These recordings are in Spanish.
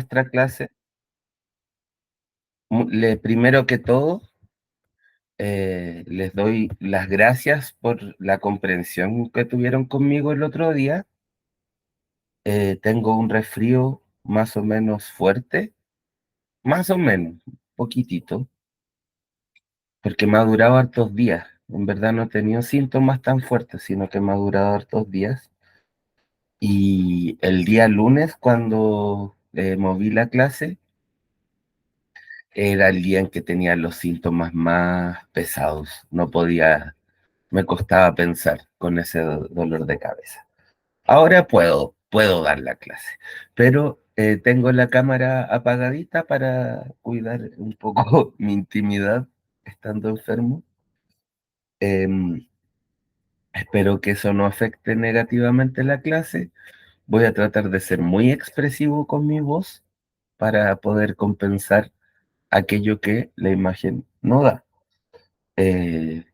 Nuestra clase, primero que todo, les doy las gracias por la comprensión que tuvieron conmigo el otro día. Tengo un resfrío más o menos fuerte, más o menos, poquitito, porque me ha durado hartos días. En verdad no he tenido síntomas tan fuertes, sino que me ha durado hartos días. Y el día lunes, cuando moví la clase, era el día en que tenía los síntomas más pesados. No podía, me costaba pensar con ese dolor de cabeza. Ahora puedo dar la clase, pero tengo la cámara apagadita para cuidar un poco mi intimidad estando enfermo. Em, Espero que eso no afecte negativamente la clase. Voy a tratar de ser muy expresivo con mi voz para poder compensar aquello que la imagen no da. Eh,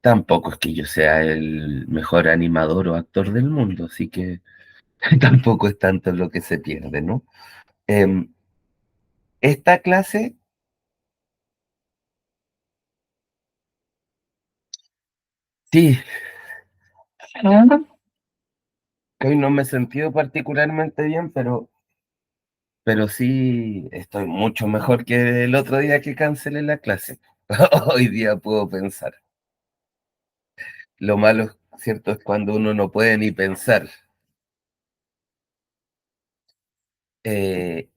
Tampoco es que yo sea el mejor animador o actor del mundo, así que tampoco es tanto lo que se pierde, ¿no? Em, esta clase, sí, que hoy no me he sentido particularmente bien, pero sí estoy mucho mejor que el otro día que cancelé la clase. Hoy día puedo pensar. Lo malo, cierto, es cuando uno no puede ni pensar. Eh,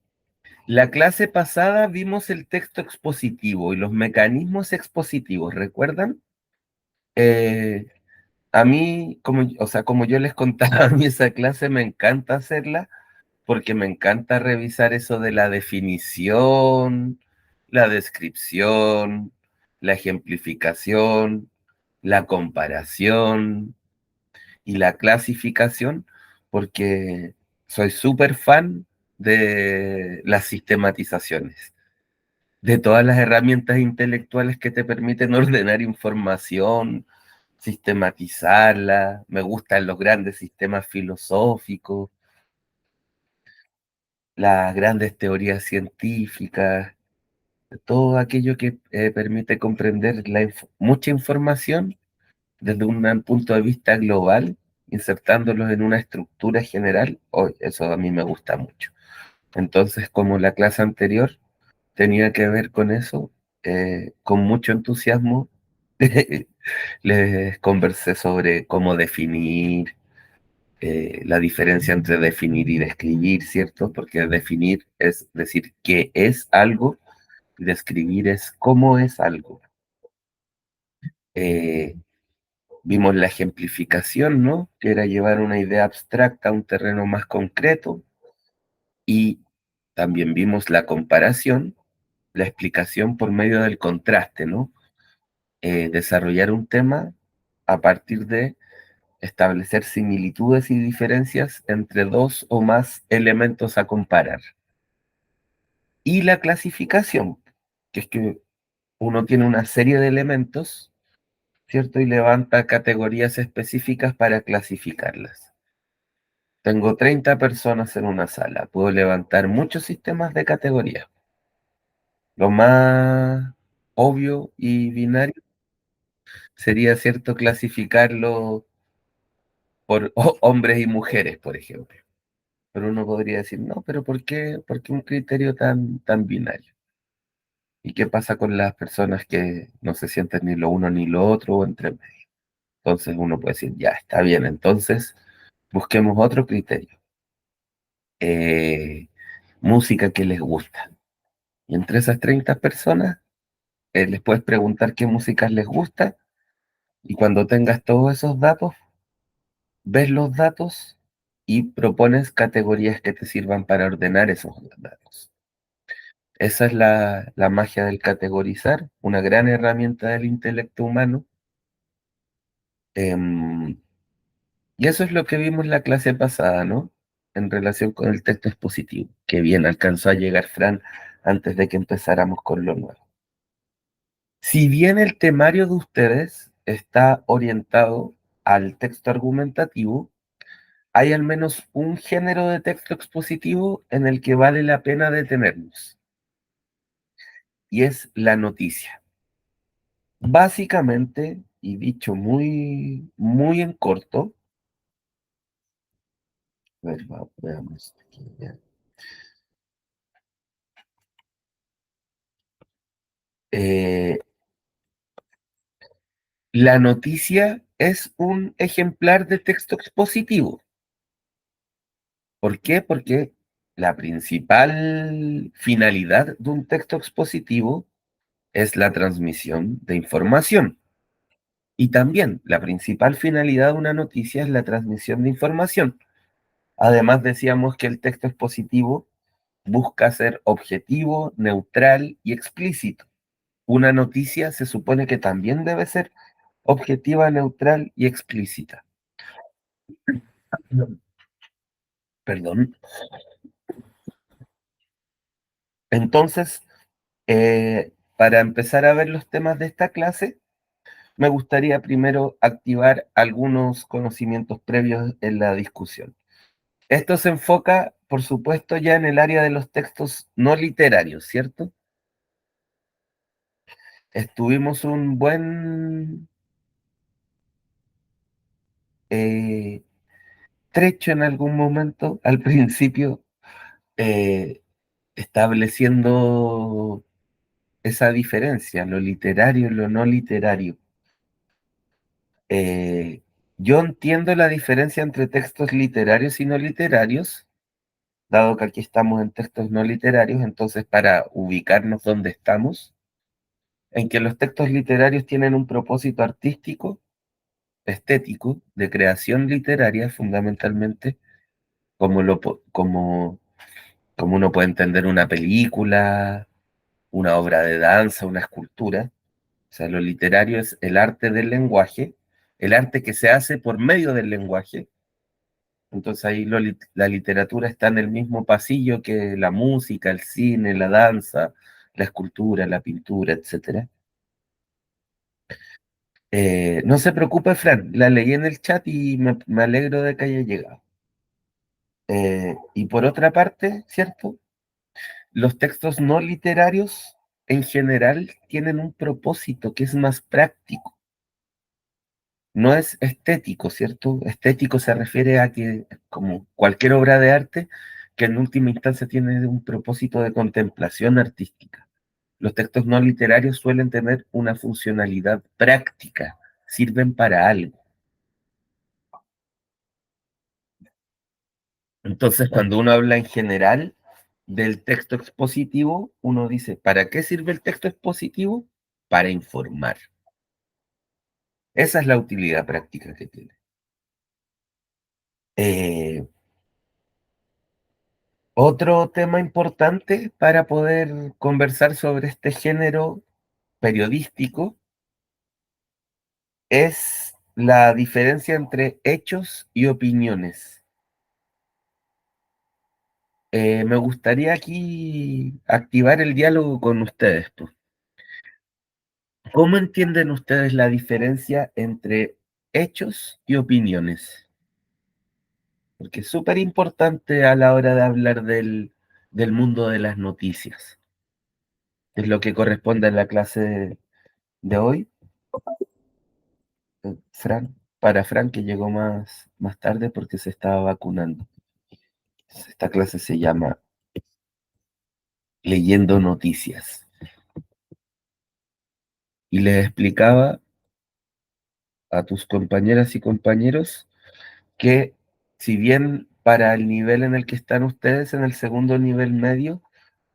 la clase pasada vimos el texto expositivo y los mecanismos expositivos, ¿recuerdan? Eh, a mí, o sea, como yo les contaba, a mí esa clase me encanta hacerla porque me encanta revisar eso de la definición, la descripción, la ejemplificación, la comparación y la clasificación, porque soy súper fan de las sistematizaciones, de todas las herramientas intelectuales que te permiten ordenar información, sistematizarla. Me gustan los grandes sistemas filosóficos, las grandes teorías científicas, todo aquello que permite comprender mucha información desde un punto de vista global, insertándolos en una estructura general. Oh, eso a mí me gusta mucho. Entonces, como la clase anterior tenía que ver con eso, con mucho entusiasmo, les conversé sobre cómo definir, la diferencia entre definir y describir, ¿cierto? Porque definir es decir qué es algo y describir es cómo es algo. Eh, Vimos la ejemplificación, ¿no? Que era llevar una idea abstracta a un terreno más concreto, y también vimos la comparación, la explicación por medio del contraste, ¿no? Desarrollar un tema a partir de establecer similitudes y diferencias entre dos o más elementos a comparar. Y la clasificación, que es que uno tiene una serie de elementos, ¿cierto? Y levanta categorías específicas para clasificarlas. Tengo 30 personas en una sala, puedo levantar muchos sistemas de categorías. Lo más obvio y binario sería, ¿cierto?, clasificarlo por hombres y mujeres, por ejemplo. Pero uno podría decir, no, pero por qué un criterio tan binario? ¿Y qué pasa con las personas que no se sienten ni lo uno ni lo otro o entre medio? Entonces uno puede decir, ya, está bien, entonces busquemos otro criterio. Eh, Música que les gusta. Y entre esas 30 personas, les puedes preguntar qué músicas les gusta, y cuando tengas todos esos datos, ves los datos y propones categorías que te sirvan para ordenar esos datos. Esa es la magia del categorizar, una gran herramienta del intelecto humano. Em, y eso es lo que vimos la clase pasada, ¿no? En relación con el texto expositivo. Que bien alcanzó a llegar Fran antes de que empezáramos con lo nuevo. Si bien el temario de ustedes está orientado al texto argumentativo, hay al menos un género de texto expositivo en el que vale la pena detenernos, y es la noticia. Básicamente, y dicho muy, muy en corto, a ver, veamos aquí, ya. Eh, la noticia es un ejemplar de texto expositivo. ¿Por qué? Porque la principal finalidad de un texto expositivo es la transmisión de información. Y también la principal finalidad de una noticia es la transmisión de información. Además, decíamos que el texto expositivo busca ser objetivo, neutral y explícito. Una noticia se supone que también debe ser objetiva, neutral y explícita. Perdón. Entonces, para empezar a ver los temas de esta clase, me gustaría primero activar algunos conocimientos previos en la discusión. Esto se enfoca, por supuesto, ya en el área de los textos no literarios, ¿cierto? Estuvimos un buen eh, trecho en algún momento, al principio, eh, estableciendo esa diferencia, lo literario y lo no literario. Eh, yo entiendo la diferencia entre textos literarios y no literarios, dado que aquí estamos en textos no literarios, entonces para ubicarnos donde estamos, en que los textos literarios tienen un propósito artístico, estético, de creación literaria fundamentalmente, como uno puede entender una película, una obra de danza, una escultura. O sea, lo literario es el arte del lenguaje, el arte que se hace por medio del lenguaje. Entonces ahí la literatura está en el mismo pasillo que la música, el cine, la danza, la escultura, la pintura, etcétera. No se preocupe, Fran, la leí en el chat y me alegro de que haya llegado. Y por otra parte, ¿cierto? Los textos no literarios en general tienen un propósito que es más práctico, no es estético, ¿cierto? Estético se refiere a que, como cualquier obra de arte, que en última instancia tiene un propósito de contemplación artística. Los textos no literarios suelen tener una funcionalidad práctica, sirven para algo. Entonces, cuando uno habla en general del texto expositivo, uno dice, ¿para qué sirve el texto expositivo? Para informar. Esa es la utilidad práctica que tiene. Eh, Otro tema importante para poder conversar sobre este género periodístico es la diferencia entre hechos y opiniones. Me gustaría aquí activar el diálogo con ustedes, pues. ¿Cómo entienden ustedes la diferencia entre hechos y opiniones? Porque es súper importante a la hora de hablar del mundo de las noticias. Es lo que corresponde a la clase de hoy. Fran, para Fran, que llegó más tarde porque se estaba vacunando. Esta clase se llama Leyendo Noticias. Y les explicaba a tus compañeras y compañeros que si bien para el nivel en el que están ustedes, en el segundo nivel medio,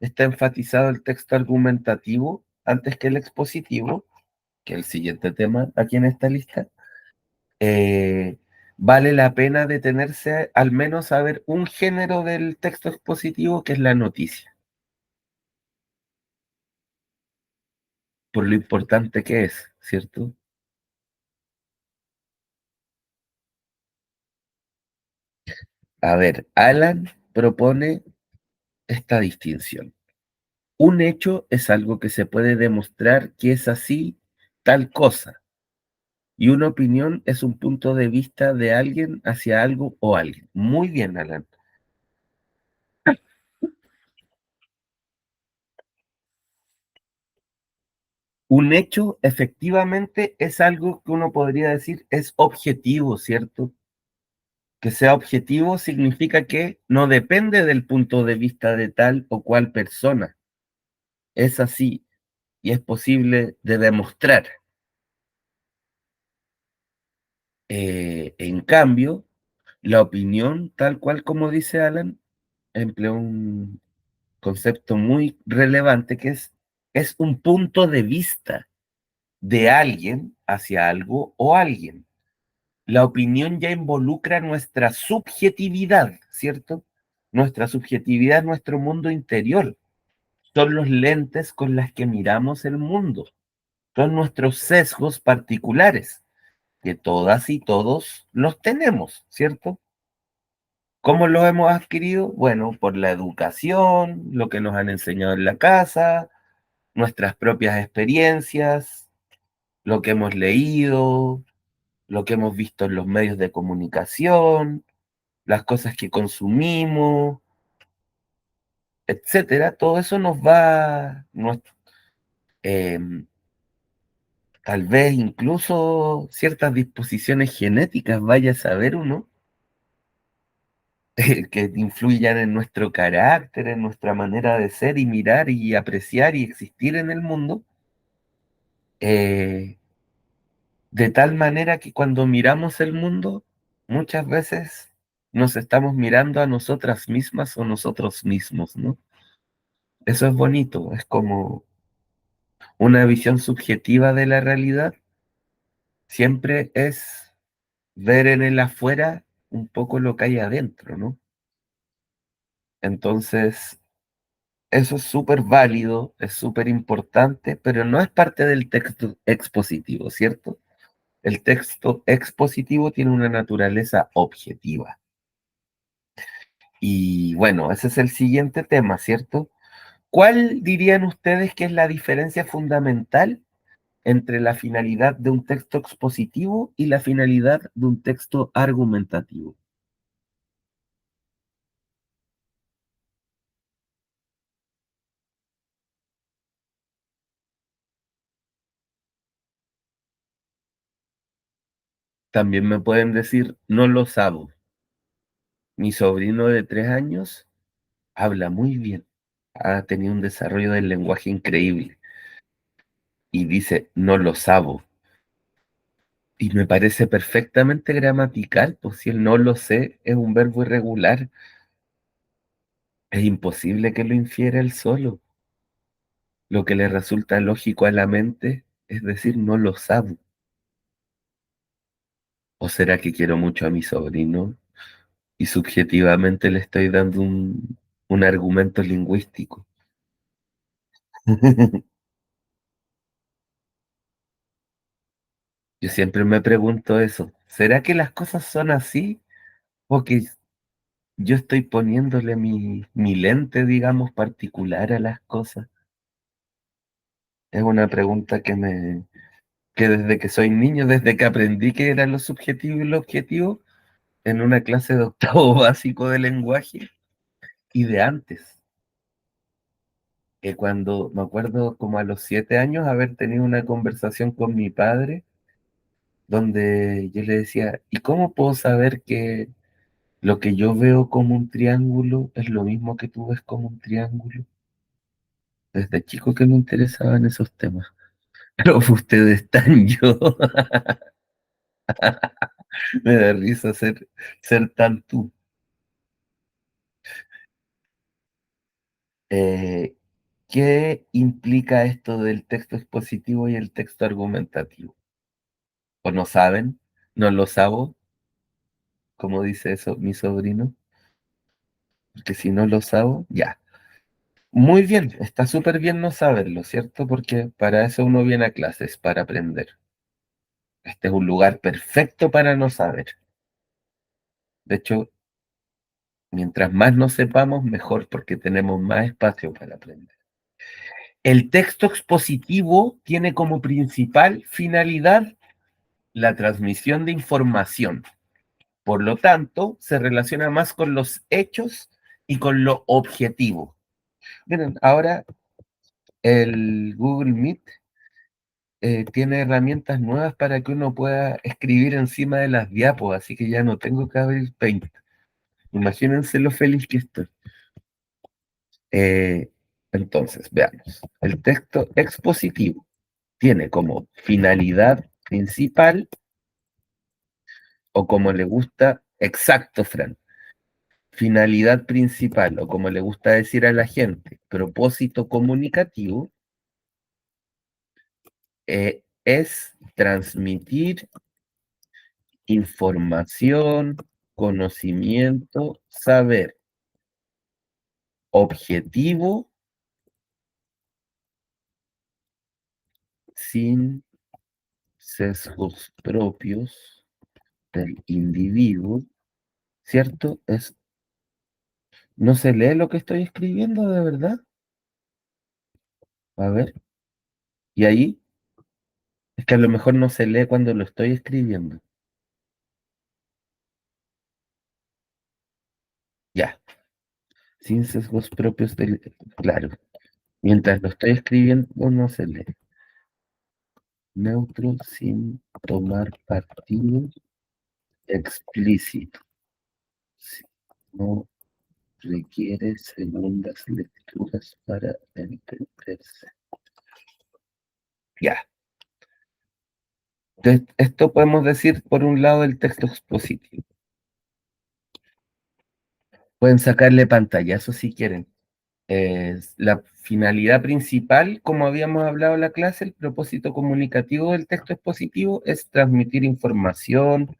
está enfatizado el texto argumentativo antes que el expositivo, que es el siguiente tema aquí en esta lista, eh, vale la pena detenerse al menos a ver un género del texto expositivo que es la noticia, por lo importante que es, ¿cierto? A ver, Alan propone esta distinción. Un hecho es algo que se puede demostrar que es así, tal cosa. Y una opinión es un punto de vista de alguien hacia algo o alguien. Muy bien, Alan. Un hecho efectivamente es algo que uno podría decir es objetivo, ¿cierto? Que sea objetivo significa que no depende del punto de vista de tal o cual persona. Es así y es posible de demostrar. En cambio, la opinión, tal cual como dice Alan, emplea un concepto muy relevante que es un punto de vista de alguien hacia algo o alguien. La opinión ya involucra nuestra subjetividad, ¿cierto? Nuestra subjetividad, nuestro mundo interior. Son los lentes con las que miramos el mundo. Son nuestros sesgos particulares, que todas y todos los tenemos, ¿cierto? ¿Cómo lo hemos adquirido? Bueno, por la educación, lo que nos han enseñado en la casa, nuestras propias experiencias, lo que hemos leído, lo que hemos visto en los medios de comunicación, las cosas que consumimos, etcétera. Todo eso nos va, em, tal vez incluso ciertas disposiciones genéticas, vaya a saber uno, que influyan en nuestro carácter, en nuestra manera de ser y mirar y apreciar y existir en el mundo, eh, de tal manera que cuando miramos el mundo, muchas veces nos estamos mirando a nosotras mismas o nosotros mismos, ¿no? Eso es bonito, es como una visión subjetiva de la realidad, siempre es ver en el afuera un poco lo que hay adentro, ¿no? Entonces, eso es súper válido, es súper importante, pero no es parte del texto expositivo, ¿cierto? El texto expositivo tiene una naturaleza objetiva. Y bueno, ese es el siguiente tema, ¿cierto? ¿Cuál dirían ustedes que es la diferencia fundamental entre la finalidad de un texto expositivo y la finalidad de un texto argumentativo? También me pueden decir, no lo sabo. Mi sobrino de 3 años habla muy bien, ha tenido un desarrollo del lenguaje increíble y dice, no lo sabo. Y me parece perfectamente gramatical, pues si el no lo sé es un verbo irregular, es imposible que lo infiera él solo. Lo que le resulta lógico a la mente es decir, no lo sabo. ¿O será que quiero mucho a mi sobrino y subjetivamente le estoy dando un argumento lingüístico? Yo siempre me pregunto eso. ¿Será que las cosas son así? ¿O que yo estoy poniéndole mi lente, digamos, particular a las cosas? Es una pregunta que desde que soy niño, desde que aprendí que era lo subjetivo y lo objetivo, en una clase de octavo básico de lenguaje y de antes, que cuando me acuerdo como a los 7 años haber tenido una conversación con mi padre donde yo le decía, ¿y cómo puedo saber que lo que yo veo como un triángulo es lo mismo que tú ves como un triángulo? Desde chico que me interesaban esos temas. Pero ustedes están yo. Me da risa ser tan tú. Eh, ¿Qué implica esto del texto expositivo y el texto argumentativo? ¿O no saben? ¿No lo sabo? Como dice eso mi sobrino. Porque si no lo sabo, ya. Muy bien, está súper bien no saberlo, ¿cierto? Porque para eso uno viene a clases, para aprender. Este es un lugar perfecto para no saber. De hecho, mientras más no sepamos, mejor, porque tenemos más espacio para aprender. El texto expositivo tiene como principal finalidad la transmisión de información. Por lo tanto, se relaciona más con los hechos y con lo objetivo. Miren, ahora el Google Meet tiene herramientas nuevas para que uno pueda escribir encima de las diapos, así que ya no tengo que abrir Paint. Imagínense lo feliz que estoy. Eh, entonces, veamos. El texto expositivo tiene como finalidad principal, o como le gusta, exacto, Fran, finalidad principal, o como le gusta decir a la gente, propósito comunicativo, es transmitir información, conocimiento, saber, objetivo, sin sesgos propios del individuo, ¿cierto? ¿No se lee lo que estoy escribiendo de verdad? A ver, y ahí es que a lo mejor no se lee cuando lo estoy escribiendo. Ya, sin sesgos propios del... Claro, mientras lo estoy escribiendo no se lee. Neutro sin tomar partido explícito. Si no requiere segundas lecturas para entenderse. Ya. Entonces, esto podemos decir por un lado el texto expositivo. Pueden sacarle pantallazo si quieren. La finalidad principal, como habíamos hablado en la clase, el propósito comunicativo del texto expositivo es transmitir información,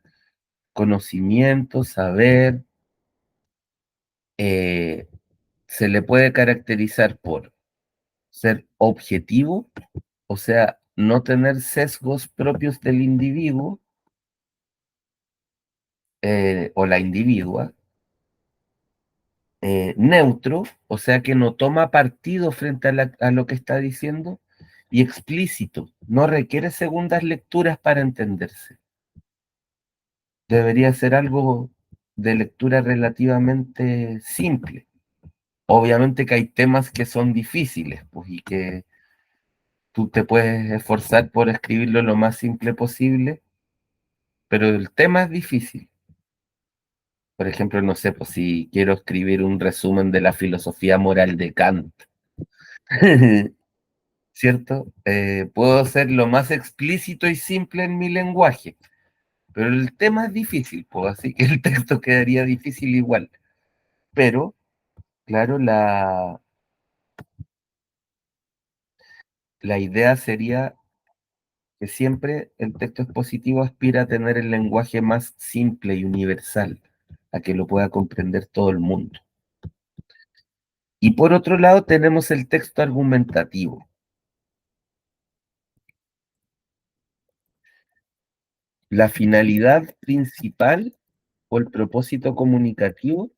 conocimiento, saber. eh, Se le puede caracterizar por ser objetivo, o sea, no tener sesgos propios del individuo o la individua, neutro, o sea, que no toma partido frente a lo que está diciendo, y explícito, no requiere segundas lecturas para entenderse. Debería ser algo de lectura relativamente simple. Obviamente que hay temas que son difíciles, pues, y que tú te puedes esforzar por escribirlo lo más simple posible, pero el tema es difícil. Por ejemplo, no sé, pues si quiero escribir un resumen de la filosofía moral de Kant, ¿cierto? Puedo ser lo más explícito y simple en mi lenguaje, pero el tema es difícil, pues así que el texto quedaría difícil igual. Pero, claro, la idea sería que siempre el texto expositivo aspira a tener el lenguaje más simple y universal, a que lo pueda comprender todo el mundo. Y por otro lado tenemos el texto argumentativo. La finalidad principal o el propósito comunicativo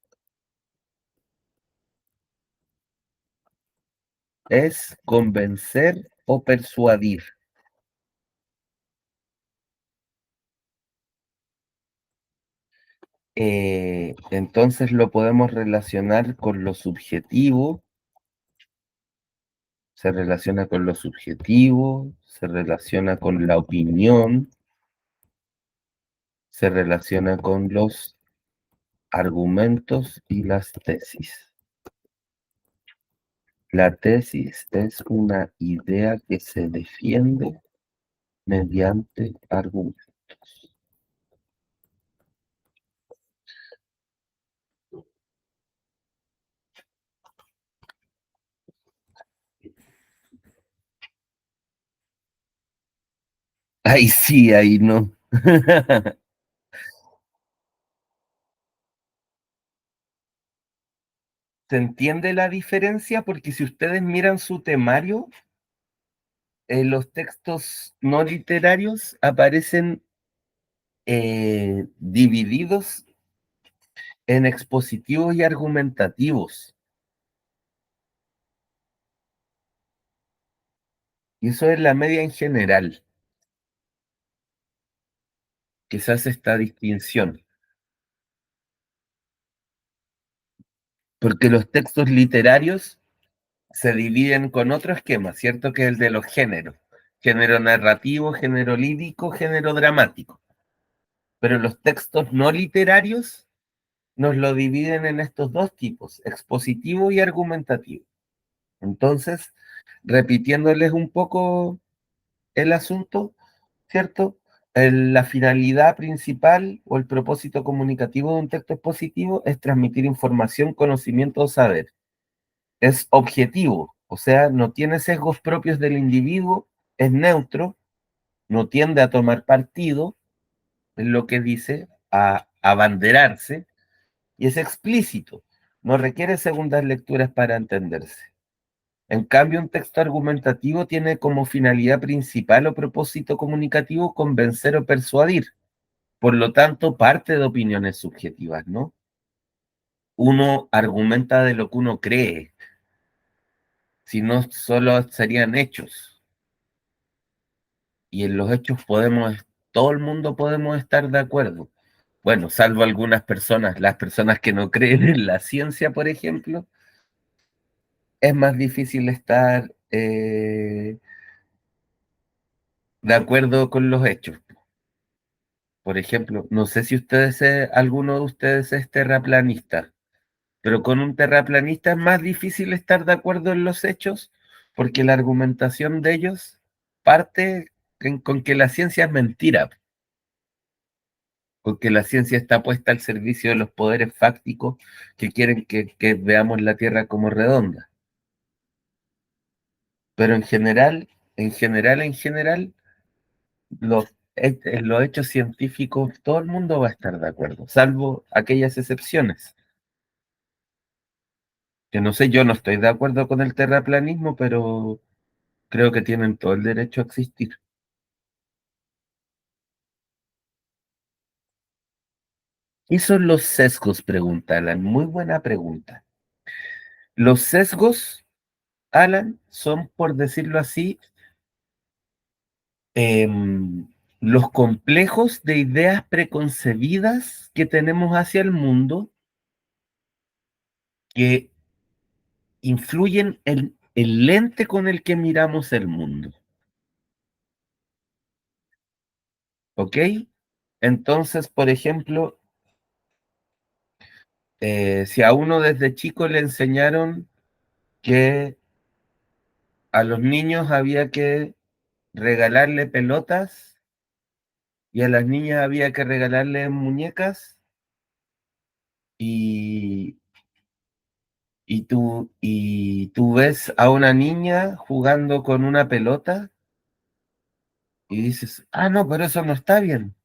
es convencer o persuadir. Entonces lo podemos relacionar con lo subjetivo, se relaciona con lo subjetivo, se relaciona con la opinión, se relaciona con los argumentos y las tesis. La tesis es una idea que se defiende mediante argumentos. Ahí sí, ahí no. ¿Se entiende la diferencia? Porque si ustedes miran su temario, los textos no literarios aparecen divididos en expositivos y argumentativos. Y eso es la media en general. que se hace esta distinción, porque los textos literarios se dividen con otro esquema, ¿cierto? Que es el de los géneros. Género narrativo, género lírico, género dramático. Pero los textos no literarios nos lo dividen en estos dos tipos, expositivo y argumentativo. Entonces, repitiéndoles un poco el asunto, ¿cierto? La finalidad principal o el propósito comunicativo de un texto expositivo es transmitir información, conocimiento o saber. Es objetivo, o sea, no tiene sesgos propios del individuo, es neutro, no tiende a tomar partido, es lo que dice, a abanderarse, y es explícito, no requiere segundas lecturas para entenderse. En cambio, un texto argumentativo tiene como finalidad principal o propósito comunicativo convencer o persuadir. Por lo tanto, parte de opiniones subjetivas, ¿no? Uno argumenta de lo que uno cree, si no solo serían hechos. Y en los hechos todo el mundo podemos estar de acuerdo. Bueno, salvo algunas personas, las personas que no creen en la ciencia, por ejemplo, es más difícil estar de acuerdo con los hechos. Por ejemplo, no sé si alguno de ustedes es terraplanista, pero con un terraplanista es más difícil estar de acuerdo en los hechos porque la argumentación de ellos parte con que la ciencia es mentira, con que la ciencia está puesta al servicio de los poderes fácticos que quieren que veamos la Tierra como redonda. Pero en general, en los hechos científicos todo el mundo va a estar de acuerdo, salvo aquellas excepciones. Que no sé, yo no estoy de acuerdo con el terraplanismo, pero creo que tienen todo el derecho a existir. ¿Qué son los sesgos? Pregunta Alan. Muy buena pregunta. Los sesgos, Alan, son, por decirlo así, em, los complejos de ideas preconcebidas que tenemos hacia el mundo que influyen en el lente con el que miramos el mundo. ¿Ok? Entonces, por ejemplo, si a uno desde chico le enseñaron que a los niños había que regalarle pelotas y a las niñas había que regalarle muñecas y, y tú ves a una niña jugando con una pelota y dices, ah, no, pero eso no está bien.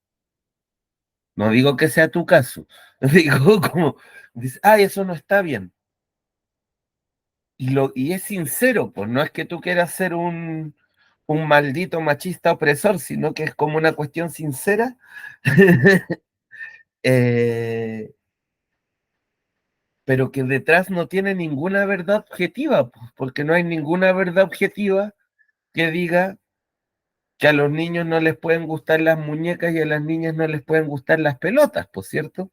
No digo que sea tu caso, digo como, dices, ah, eso no está bien. Y es sincero, pues no es que tú quieras ser un maldito machista opresor, sino que es como una cuestión sincera. eh, pero que detrás no tiene ninguna verdad objetiva, pues, porque no hay ninguna verdad objetiva que diga que a los niños no les pueden gustar las muñecas y a las niñas no les pueden gustar las pelotas, por cierto.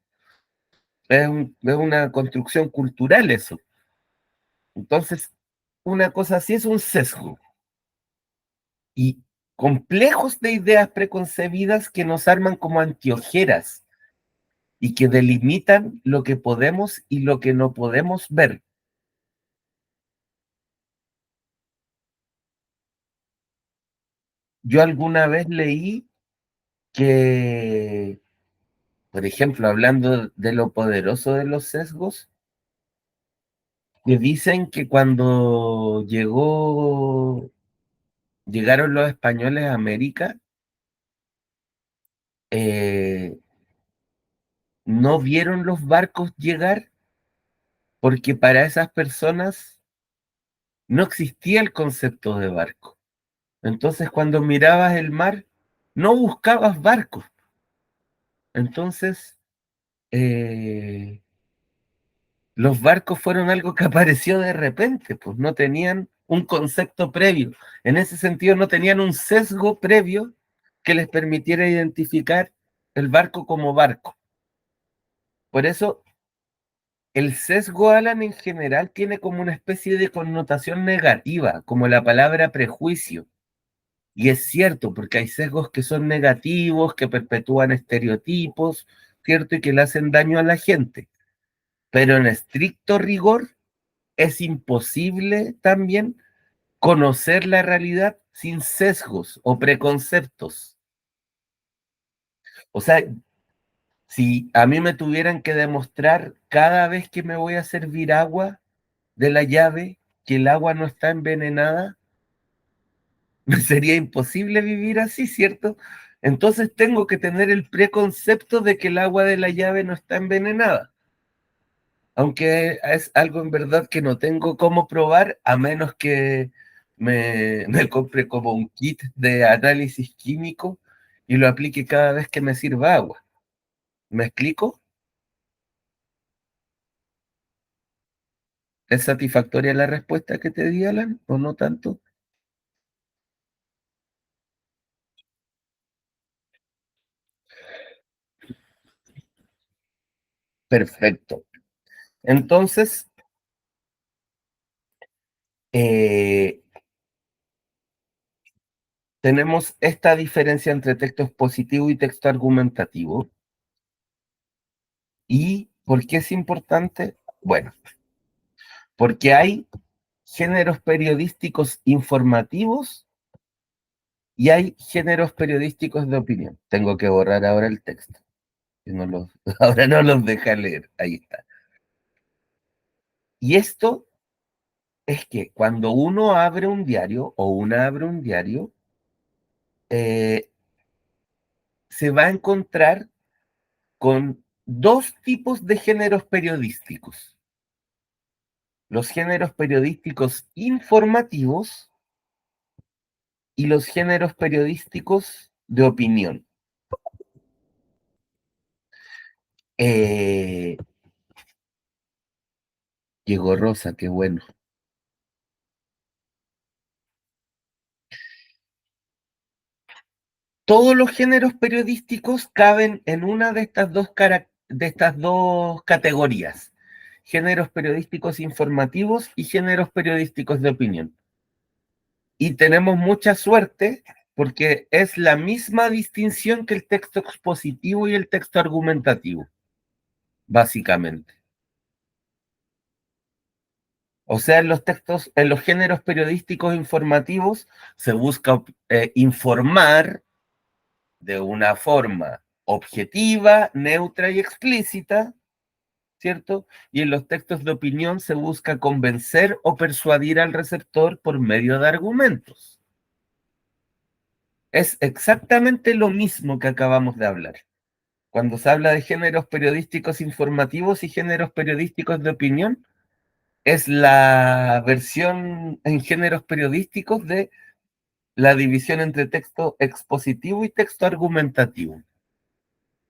Es una construcción cultural eso. Entonces, una cosa así es un sesgo y complejos de ideas preconcebidas que nos arman como antiojeras y que delimitan lo que podemos y lo que no podemos ver. Yo alguna vez leí que, por ejemplo, hablando de lo poderoso de los sesgos, que dicen que cuando llegaron los españoles a América, eh, no vieron los barcos llegar porque para esas personas no existía el concepto de barco. Entonces, cuando mirabas el mar, no buscabas barcos. Entonces, eh, los barcos fueron algo que apareció de repente, pues no tenían un concepto previo. En ese sentido, no tenían un sesgo previo que les permitiera identificar el barco como barco. Por eso el sesgo, Alan, en general tiene como una especie de connotación negativa, como la palabra prejuicio. Y es cierto, porque hay sesgos que son negativos, que perpetúan estereotipos, ¿cierto? Y que le hacen daño a la gente. Pero en estricto rigor es imposible también conocer la realidad sin sesgos o preconceptos. O sea, si a mí me tuvieran que demostrar cada vez que me voy a servir agua de la llave que el agua no está envenenada, me sería imposible vivir así, ¿cierto? Entonces tengo que tener el preconcepto de que el agua de la llave no está envenenada, aunque es algo en verdad que no tengo cómo probar a menos que me compre como un kit de análisis químico y lo aplique cada vez que me sirva agua. ¿Me explico? ¿Es satisfactoria la respuesta que te di, Alan, o no tanto? Perfecto. Entonces, eh, tenemos esta diferencia entre texto expositivo y texto argumentativo. ¿Y por qué es importante? Bueno, porque hay géneros periodísticos informativos y hay géneros periodísticos de opinión. Tengo que borrar ahora el texto, que no los, ahora no los deja leer. Ahí está. Y esto es que cuando uno abre un diario o una abre un diario, eh, se va a encontrar con dos tipos de géneros periodísticos. Los géneros periodísticos informativos y los géneros periodísticos de opinión. Eh, Llegó Rosa, qué bueno. Todos los géneros periodísticos caben en una de de estas dos categorías. Géneros periodísticos informativos y géneros periodísticos de opinión. Y tenemos mucha suerte porque es la misma distinción que el texto expositivo y el texto argumentativo, básicamente. O sea, en los textos, en los géneros periodísticos informativos se busca informar de una forma objetiva, neutra y explícita, ¿cierto? Y en los textos de opinión se busca convencer o persuadir al receptor por medio de argumentos. Es exactamente lo mismo que acabamos de hablar. Cuando se habla de géneros periodísticos informativos y géneros periodísticos de opinión, es la versión en géneros periodísticos de la división entre texto expositivo y texto argumentativo.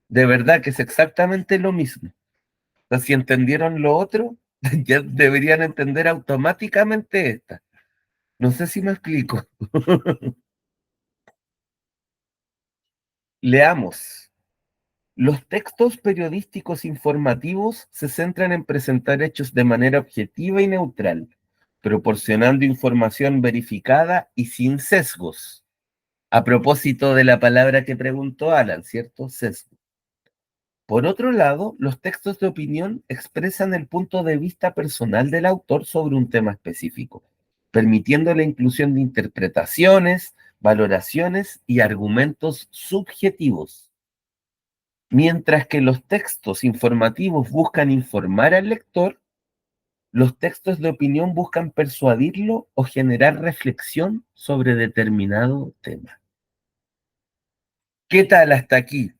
De verdad que es exactamente lo mismo. O sea, si entendieron lo otro, ya deberían entender automáticamente esta. No sé si me explico. Leamos. Los textos periodísticos informativos se centran en presentar hechos de manera objetiva y neutral, proporcionando información verificada y sin sesgos. A propósito de la palabra que preguntó Alan, ¿cierto? Sesgo. Por otro lado, los textos de opinión expresan el punto de vista personal del autor sobre un tema específico, permitiendo la inclusión de interpretaciones, valoraciones y argumentos subjetivos. Mientras que los textos informativos buscan informar al lector, los textos de opinión buscan persuadirlo o generar reflexión sobre determinado tema. ¿Qué tal hasta aquí?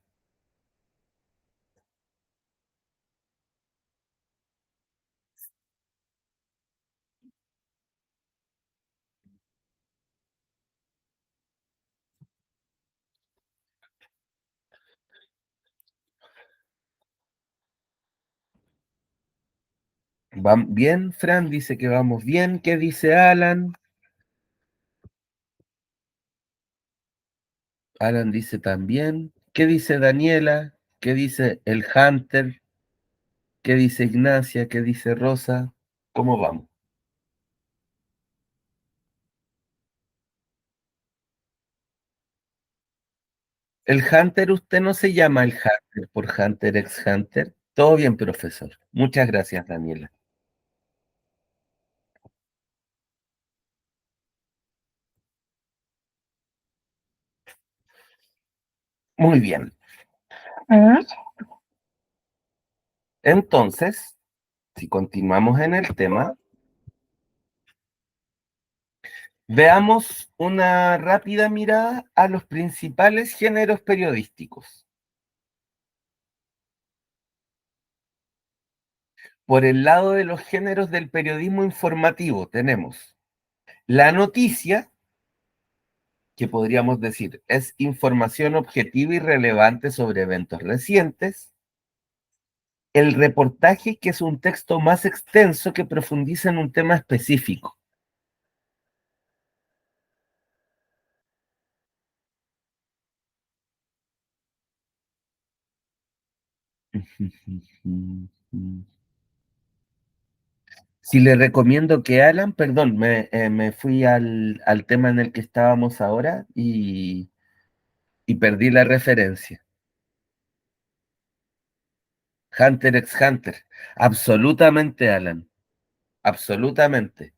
¿Van bien? Fran dice que vamos bien. ¿Qué dice Alan? Alan dice también. ¿Qué dice Daniela? ¿Qué dice el Hunter? ¿Qué dice Ignacia? ¿Qué dice Rosa? ¿Cómo vamos? El Hunter, usted no se llama el Hunter por Hunter x Hunter. Todo bien, profesor. Muchas gracias, Daniela. Muy bien. Entonces, si continuamos en el tema, veamos una rápida mirada a los principales géneros periodísticos. Por el lado de los géneros del periodismo informativo tenemos la noticia, que podríamos decir es información objetiva y relevante sobre eventos recientes. El reportaje, que es un texto más extenso que profundiza en un tema específico. Si le recomiendo que Alan, perdón, me fui al tema en el que estábamos ahora y perdí la referencia. Hunter x Hunter. Absolutamente, Alan. Absolutamente.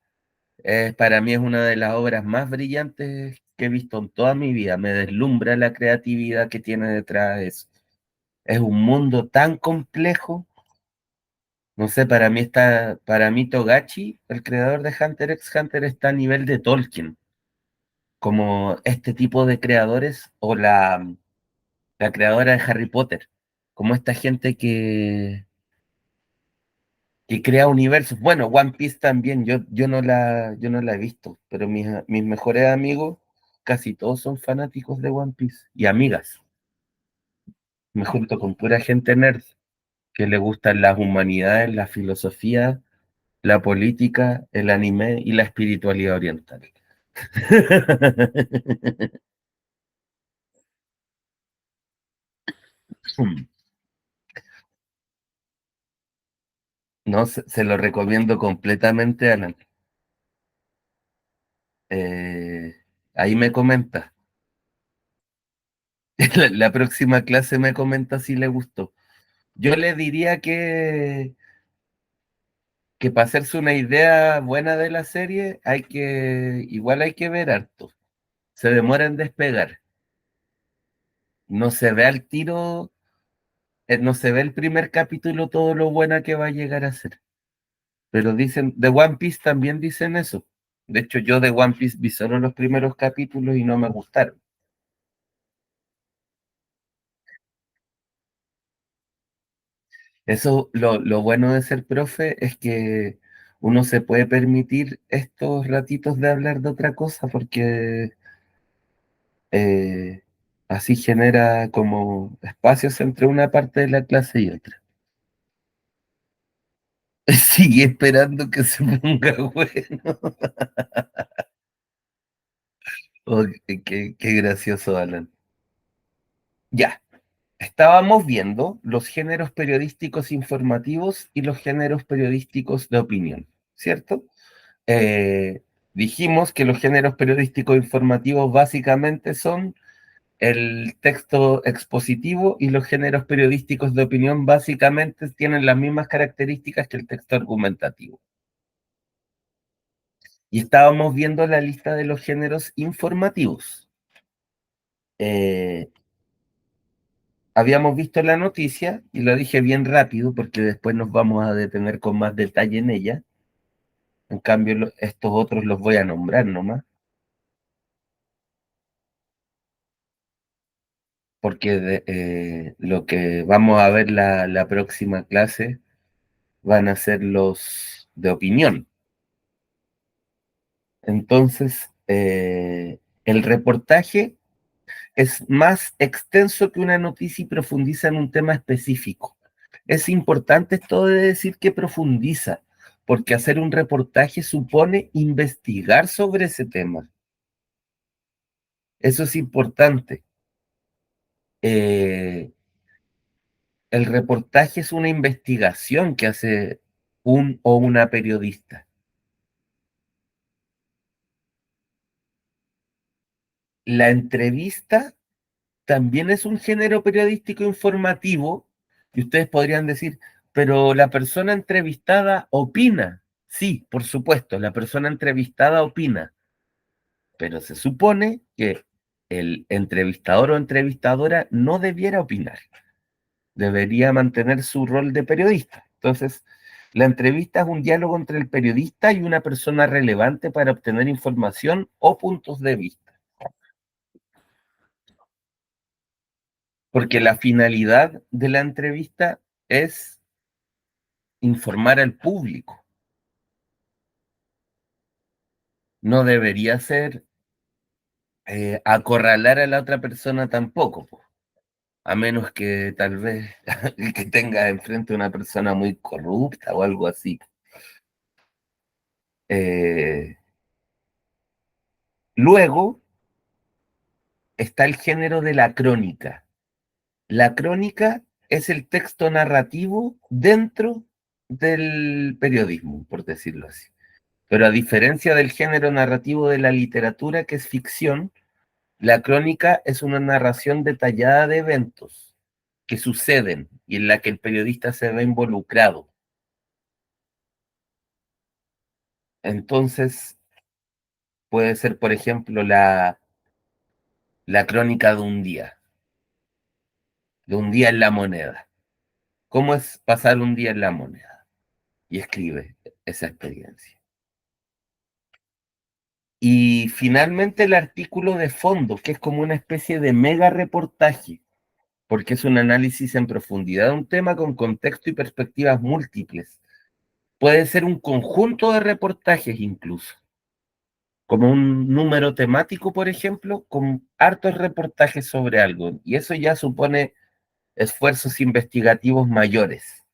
Para mí es una de las obras más brillantes que he visto en toda mi vida. Me deslumbra la creatividad que tiene detrás de eso. Es un mundo tan complejo. No sé, para mí Togashi, el creador de Hunter x Hunter, está a nivel de Tolkien, como este tipo de creadores, o la creadora de Harry Potter, como esta gente que crea universos. Bueno, One Piece también, yo no la he visto, pero mis mejores amigos, casi todos son fanáticos de One Piece, y amigas. Me junto con pura gente nerd, que le gustan las humanidades, la filosofía, la política, el anime y la espiritualidad oriental. No, se lo recomiendo completamente, Alan. Eh, ahí me comenta. La próxima clase me comenta si le gustó. Yo le diría que para hacerse una idea buena de la serie, igual hay que ver harto. Se demora en despegar. No se ve al tiro, no se ve el primer capítulo todo lo buena que va a llegar a ser. Pero dicen, de One Piece también dicen eso. De hecho, yo de One Piece vi solo los primeros capítulos y no me gustaron. Eso, lo bueno de ser profe es que uno se puede permitir estos ratitos de hablar de otra cosa porque eh, así genera como espacios entre una parte de la clase y otra. Sigue esperando que se ponga bueno. Oh, qué gracioso, Alan. Ya, estábamos viendo los géneros periodísticos informativos y los géneros periodísticos de opinión, ¿cierto? Eh, Dijimos que los géneros periodísticos informativos básicamente son el texto expositivo, y los géneros periodísticos de opinión básicamente tienen las mismas características que el texto argumentativo. Y estábamos viendo la lista de los géneros informativos. Eh, Habíamos visto la noticia, y lo dije bien rápido porque después nos vamos a detener con más detalle en ella. En cambio, estos otros los voy a nombrar nomás, porque lo que vamos a ver la próxima clase van a ser los de opinión. Entonces, el reportaje es más extenso que una noticia y profundiza en un tema específico. Es importante esto de decir que profundiza, porque hacer un reportaje supone investigar sobre ese tema. Eso es importante. Eh, el reportaje es una investigación que hace un o una periodista. La entrevista también es un género periodístico informativo y ustedes podrían decir, pero la persona entrevistada opina. Sí, por supuesto, la persona entrevistada opina, pero se supone que el entrevistador o entrevistadora no debiera opinar, debería mantener su rol de periodista. Entonces, la entrevista es un diálogo entre el periodista y una persona relevante para obtener información o puntos de vista, porque la finalidad de la entrevista es informar al público, no debería ser acorralar a la otra persona tampoco, po, a menos que tal vez que tenga enfrente una persona muy corrupta o algo así. Eh, luego está el género de la crónica. La crónica es el texto narrativo dentro del periodismo, por decirlo así. Pero a diferencia del género narrativo de la literatura, que es ficción, la crónica es una narración detallada de eventos que suceden y en la que el periodista se ve involucrado. Entonces, puede ser, por ejemplo, la crónica de un día en la moneda. ¿Cómo es pasar un día en la moneda? Y escribe esa experiencia. Y finalmente el artículo de fondo, que es como una especie de mega reportaje, porque es un análisis en profundidad de un tema con contexto y perspectivas múltiples. Puede ser un conjunto de reportajes incluso, como un número temático, por ejemplo, con hartos reportajes sobre algo. Y eso ya supone esfuerzos investigativos mayores.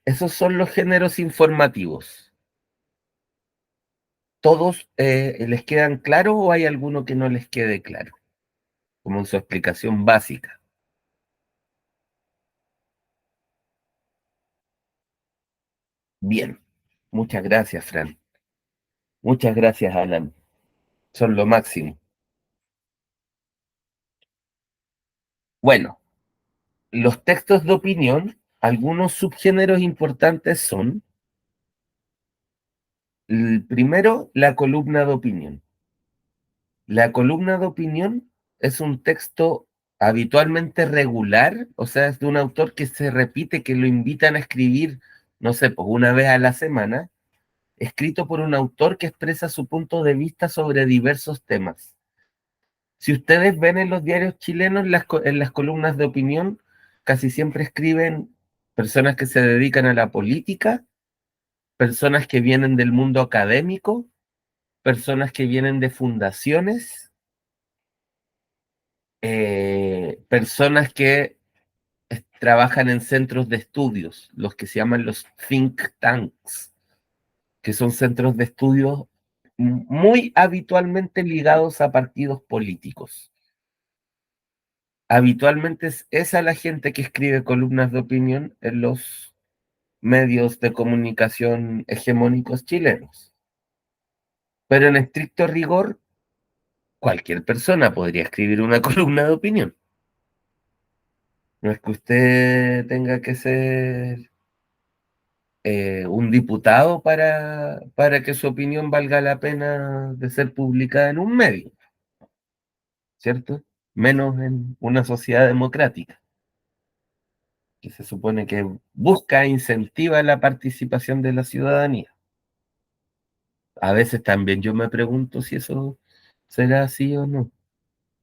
Esos son los géneros informativos. ¿Todos les quedan claros o hay alguno que no les quede claro? Como en su explicación básica. Bien, muchas gracias, Fran. Muchas gracias, Alan. Son lo máximo. Bueno, los textos de opinión, algunos subgéneros importantes son, el primero, la columna de opinión. La columna de opinión es un texto habitualmente regular, o sea, es de un autor que se repite, que lo invitan a escribir, no sé, pues una vez a la semana, escrito por un autor que expresa su punto de vista sobre diversos temas. Si ustedes ven en los diarios chilenos, en las columnas de opinión, casi siempre escriben personas que se dedican a la política, personas que vienen del mundo académico, personas que vienen de fundaciones, personas que trabajan en centros de estudios, los que se llaman los think tanks, que son centros de estudios muy habitualmente ligados a partidos políticos. Habitualmente es esa la gente que escribe columnas de opinión en los medios de comunicación hegemónicos chilenos. Pero en estricto rigor, cualquier persona podría escribir una columna de opinión. No es que usted tenga que ser un diputado para que su opinión valga la pena de ser publicada en un medio, ¿cierto? Menos en una sociedad democrática, que se supone que busca e incentiva la participación de la ciudadanía. A veces también yo me pregunto si eso será así o no,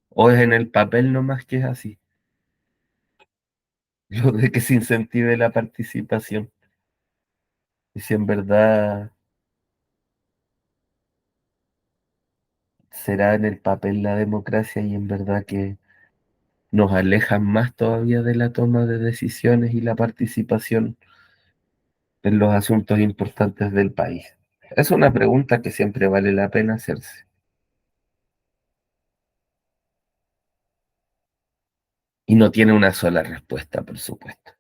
o es en el papel nomás que es así, lo de que se incentive la participación, y si en verdad será en el papel la democracia y en verdad que nos alejan más todavía de la toma de decisiones y la participación en los asuntos importantes del país. Es una pregunta que siempre vale la pena hacerse. y no tiene una sola respuesta, por supuesto.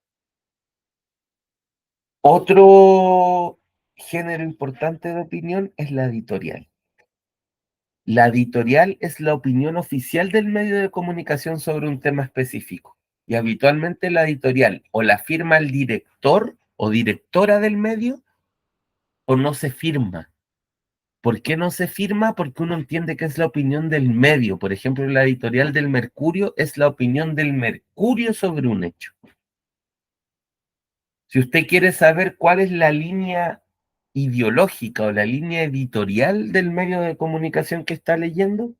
Otro género importante de opinión es la editorial. La editorial es la opinión oficial del medio de comunicación sobre un tema específico. Y habitualmente la editorial o la firma el director o directora del medio o no se firma. ¿Por qué no se firma? Porque uno entiende que es la opinión del medio. Por ejemplo, la editorial del Mercurio es la opinión del Mercurio sobre un hecho. Si usted quiere saber cuál es la línea ideológica o la línea editorial del medio de comunicación que está leyendo,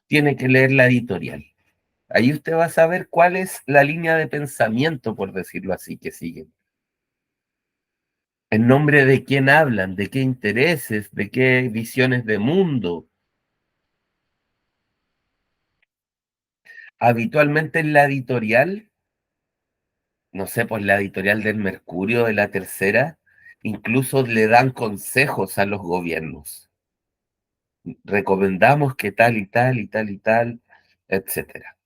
tiene que leer la editorial. Ahí usted va a saber cuál es la línea de pensamiento, por decirlo así, que siguen. En nombre de quién hablan, de qué intereses, de qué visiones de mundo. Habitualmente en la editorial, no sé, pues la editorial del Mercurio, de la Tercera, incluso le dan consejos a los gobiernos. Recomendamos que tal y tal y tal y tal, etcétera.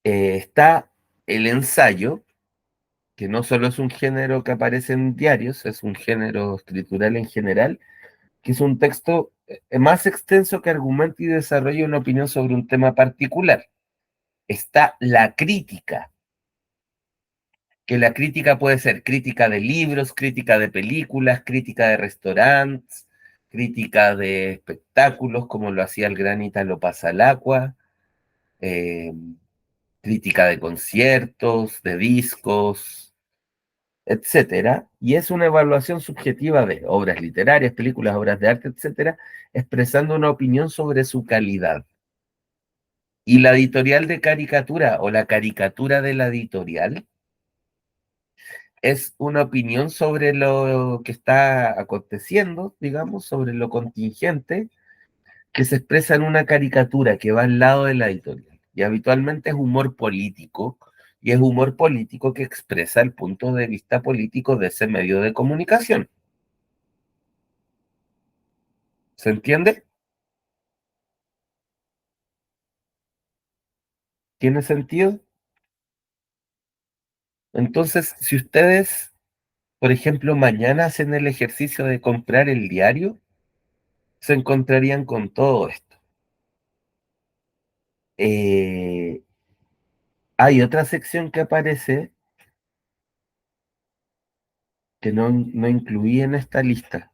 Está el ensayo, que no solo es un género que aparece en diarios, es un género escritural en general, que es un texto más extenso que argumenta y desarrolla una opinión sobre un tema particular. Está la crítica, que la crítica puede ser crítica de libros, crítica de películas, crítica de restaurantes, crítica de espectáculos, como lo hacía el gran Italo Pasalacqua, eh, crítica de conciertos, de discos, etcétera, y es una evaluación subjetiva de obras literarias, películas, obras de arte, etcétera, expresando una opinión sobre su calidad. Y la editorial de caricatura o la caricatura de la editorial es una opinión sobre lo que está aconteciendo, digamos, sobre lo contingente, que se expresa en una caricatura que va al lado de la editorial. Y habitualmente es humor político, y es humor político que expresa el punto de vista político de ese medio de comunicación. ¿Se entiende? ¿Tiene sentido? Entonces, si ustedes, por ejemplo, mañana hacen el ejercicio de comprar el diario, se encontrarían con todo esto. Eh, Hay otra sección que aparece que no incluí en esta lista,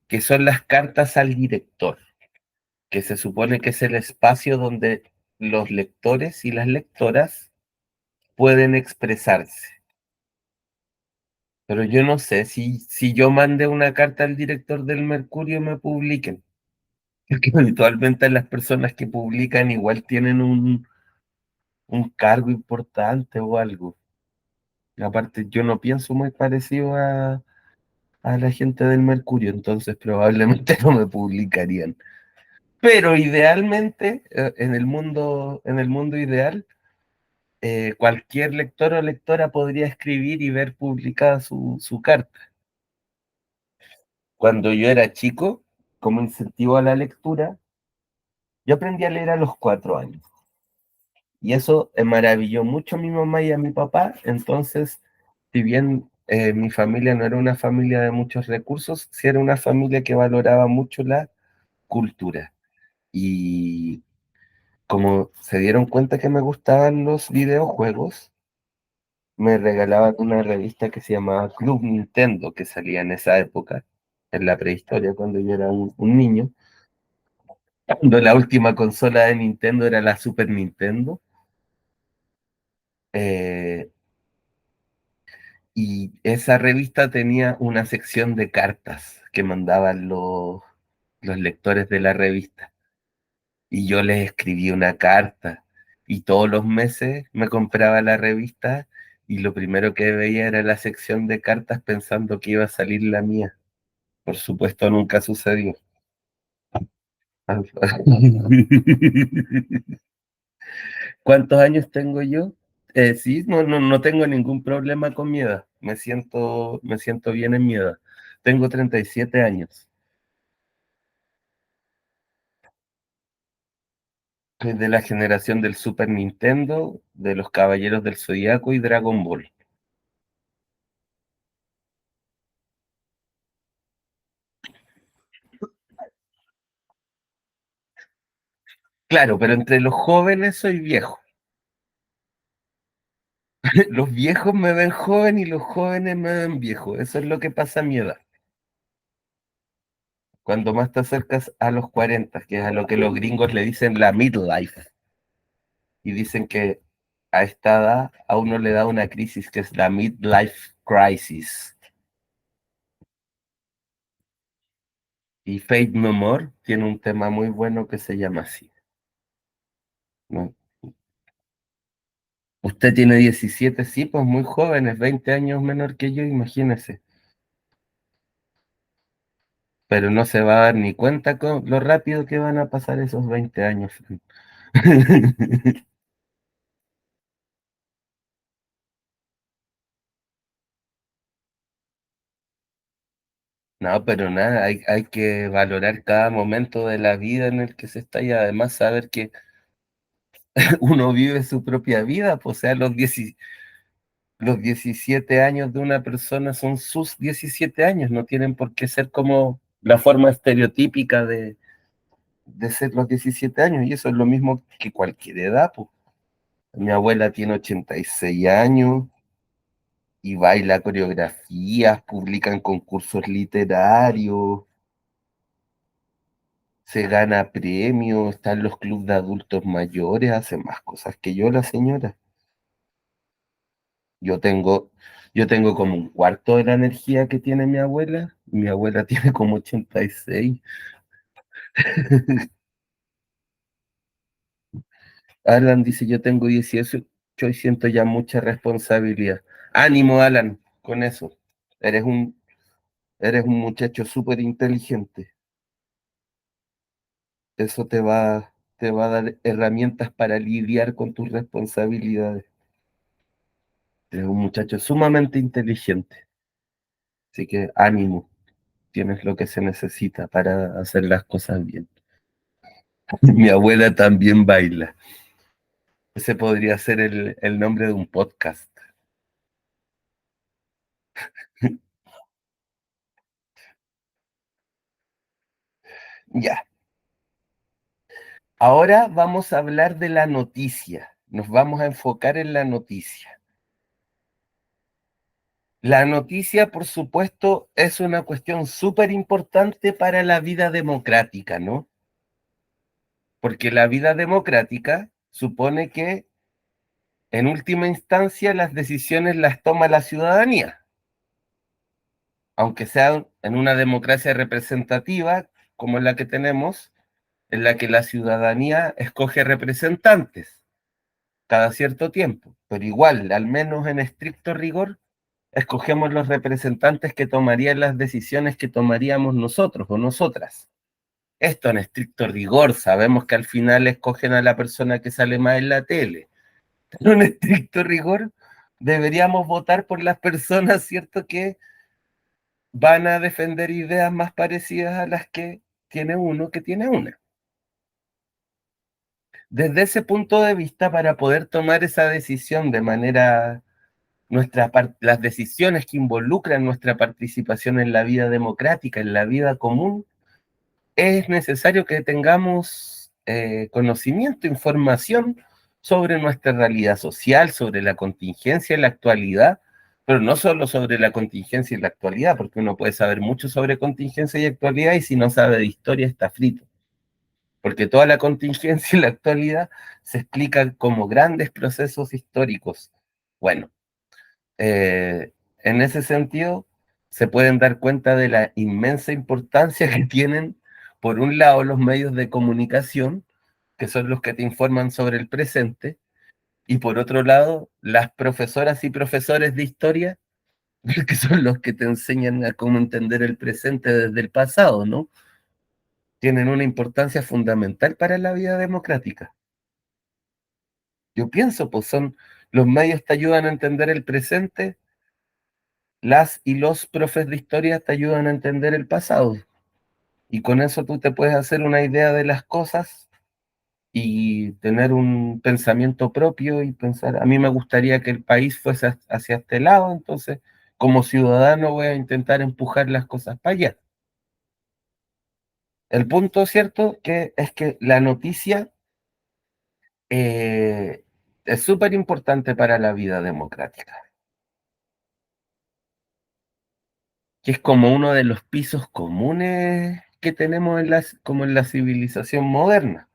que son las cartas al director, que se supone que es el espacio donde los lectores y las lectoras pueden expresarse. Pero yo no sé si yo mande una carta al director del Mercurio me publiquen. Porque habitualmente las personas que publican igual tienen un cargo importante o algo. Aparte, yo no pienso muy parecido a la gente del Mercurio, entonces probablemente no me publicarían. Pero idealmente, en el mundo ideal, cualquier lector o lectora podría escribir y ver publicada su carta. Cuando yo era chico, como incentivo a la lectura, yo aprendí a leer a los 4 años. Y eso maravilló mucho a mi mamá y a mi papá. Entonces, si bien mi familia no era una familia de muchos recursos, sí era una familia que valoraba mucho la cultura. Y como se dieron cuenta que me gustaban los videojuegos, me regalaban una revista que se llamaba Club Nintendo, que salía en esa época, en la prehistoria, cuando yo era un niño, cuando la última consola de Nintendo era la Super Nintendo. eh, y esa revista tenía una sección de cartas que mandaban los lectores de la revista. Y yo les escribí una carta y todos los meses me compraba la revista y lo primero que veía era la sección de cartas pensando que iba a salir la mía. Por supuesto, nunca sucedió. ¿Cuántos años tengo yo? Sí, no tengo ningún problema con mi edad. Me siento bien en mi edad. Tengo 37 años. Soy de la generación del Super Nintendo, de los Caballeros del Zodiaco y Dragon Ball. Claro, pero entre los jóvenes soy viejo. Los viejos me ven joven y los jóvenes me ven viejo. Eso es lo que pasa a mi edad. Cuando más te acercas a los 40, que es a lo que los gringos le dicen la midlife, y dicen que a esta edad a uno le da una crisis que es la midlife crisis. Y Faith No More tiene un tema muy bueno que se llama así, ¿no? Usted tiene 17, sí, pues muy joven, es 20 años menor que yo, imagínese. Pero no se va a dar ni cuenta con lo rápido que van a pasar esos 20 años. No, pero nada, hay que valorar cada momento de la vida en el que se está y además saber que uno vive su propia vida, pues, o sea, los 17 años de una persona son sus 17 años, no tienen por qué ser como la forma estereotípica de ser los 17 años, y eso es lo mismo que cualquier edad, pues. Mi abuela tiene 86 años y baila coreografías, publica en concursos literarios, se gana premios, está en los clubes de adultos mayores, hace más cosas que yo, la señora. Yo tengo, yo tengo como un cuarto de la energía que tiene mi abuela. Mi abuela tiene como 86. Alan dice, yo tengo 18 y siento ya mucha responsabilidad. Ánimo, Alan, con eso. Eres un, eres un muchacho súper inteligente. Eso te va a dar herramientas para lidiar con tus responsabilidades. Eres un muchacho sumamente inteligente. Así que ánimo, tienes lo que se necesita para hacer las cosas bien. Mi abuela también baila. Ese podría ser el nombre de un podcast. Ya. Ahora vamos a hablar de la noticia. Nos vamos a enfocar en la noticia. La noticia, por supuesto, es una cuestión súper importante para la vida democrática, ¿no? Porque la vida democrática supone que, en última instancia, las decisiones las toma la ciudadanía, aunque sea en una democracia representativa como la que tenemos, en la que la ciudadanía escoge representantes cada cierto tiempo, pero igual, al menos en estricto rigor, escogemos los representantes que tomarían las decisiones que tomaríamos nosotros o nosotras. Esto en estricto rigor, sabemos que al final escogen a la persona que sale más en la tele, pero en estricto rigor deberíamos votar por las personas, ¿cierto?, que van a defender ideas más parecidas a las que tiene uno que tiene una. Desde ese punto de vista, para poder tomar esa decisión de manera, las decisiones que involucran nuestra participación en la vida democrática, en la vida común, es necesario que tengamos conocimiento, información sobre nuestra realidad social, sobre la contingencia y la actualidad, pero no solo sobre la contingencia y la actualidad, porque uno puede saber mucho sobre contingencia y actualidad y si no sabe de historia está frito, porque toda la contingencia y la actualidad se explican como grandes procesos históricos. Bueno, en ese sentido, se pueden dar cuenta de la inmensa importancia que tienen, por un lado, los medios de comunicación, que son los que te informan sobre el presente, y por otro lado, las profesoras y profesores de historia, que son los que te enseñan a cómo entender el presente desde el pasado, ¿no? Tienen una importancia fundamental para la vida democrática. Yo pienso, pues los medios te ayudan a entender el presente, las y los profes de historia te ayudan a entender el pasado. Y con eso tú te puedes hacer una idea de las cosas y tener un pensamiento propio y pensar, a mí me gustaría que el país fuese hacia este lado, entonces como ciudadano voy a intentar empujar las cosas para allá. El punto cierto que es que la noticia es súper importante para la vida democrática, que es como uno de los pisos comunes que tenemos como en la civilización moderna.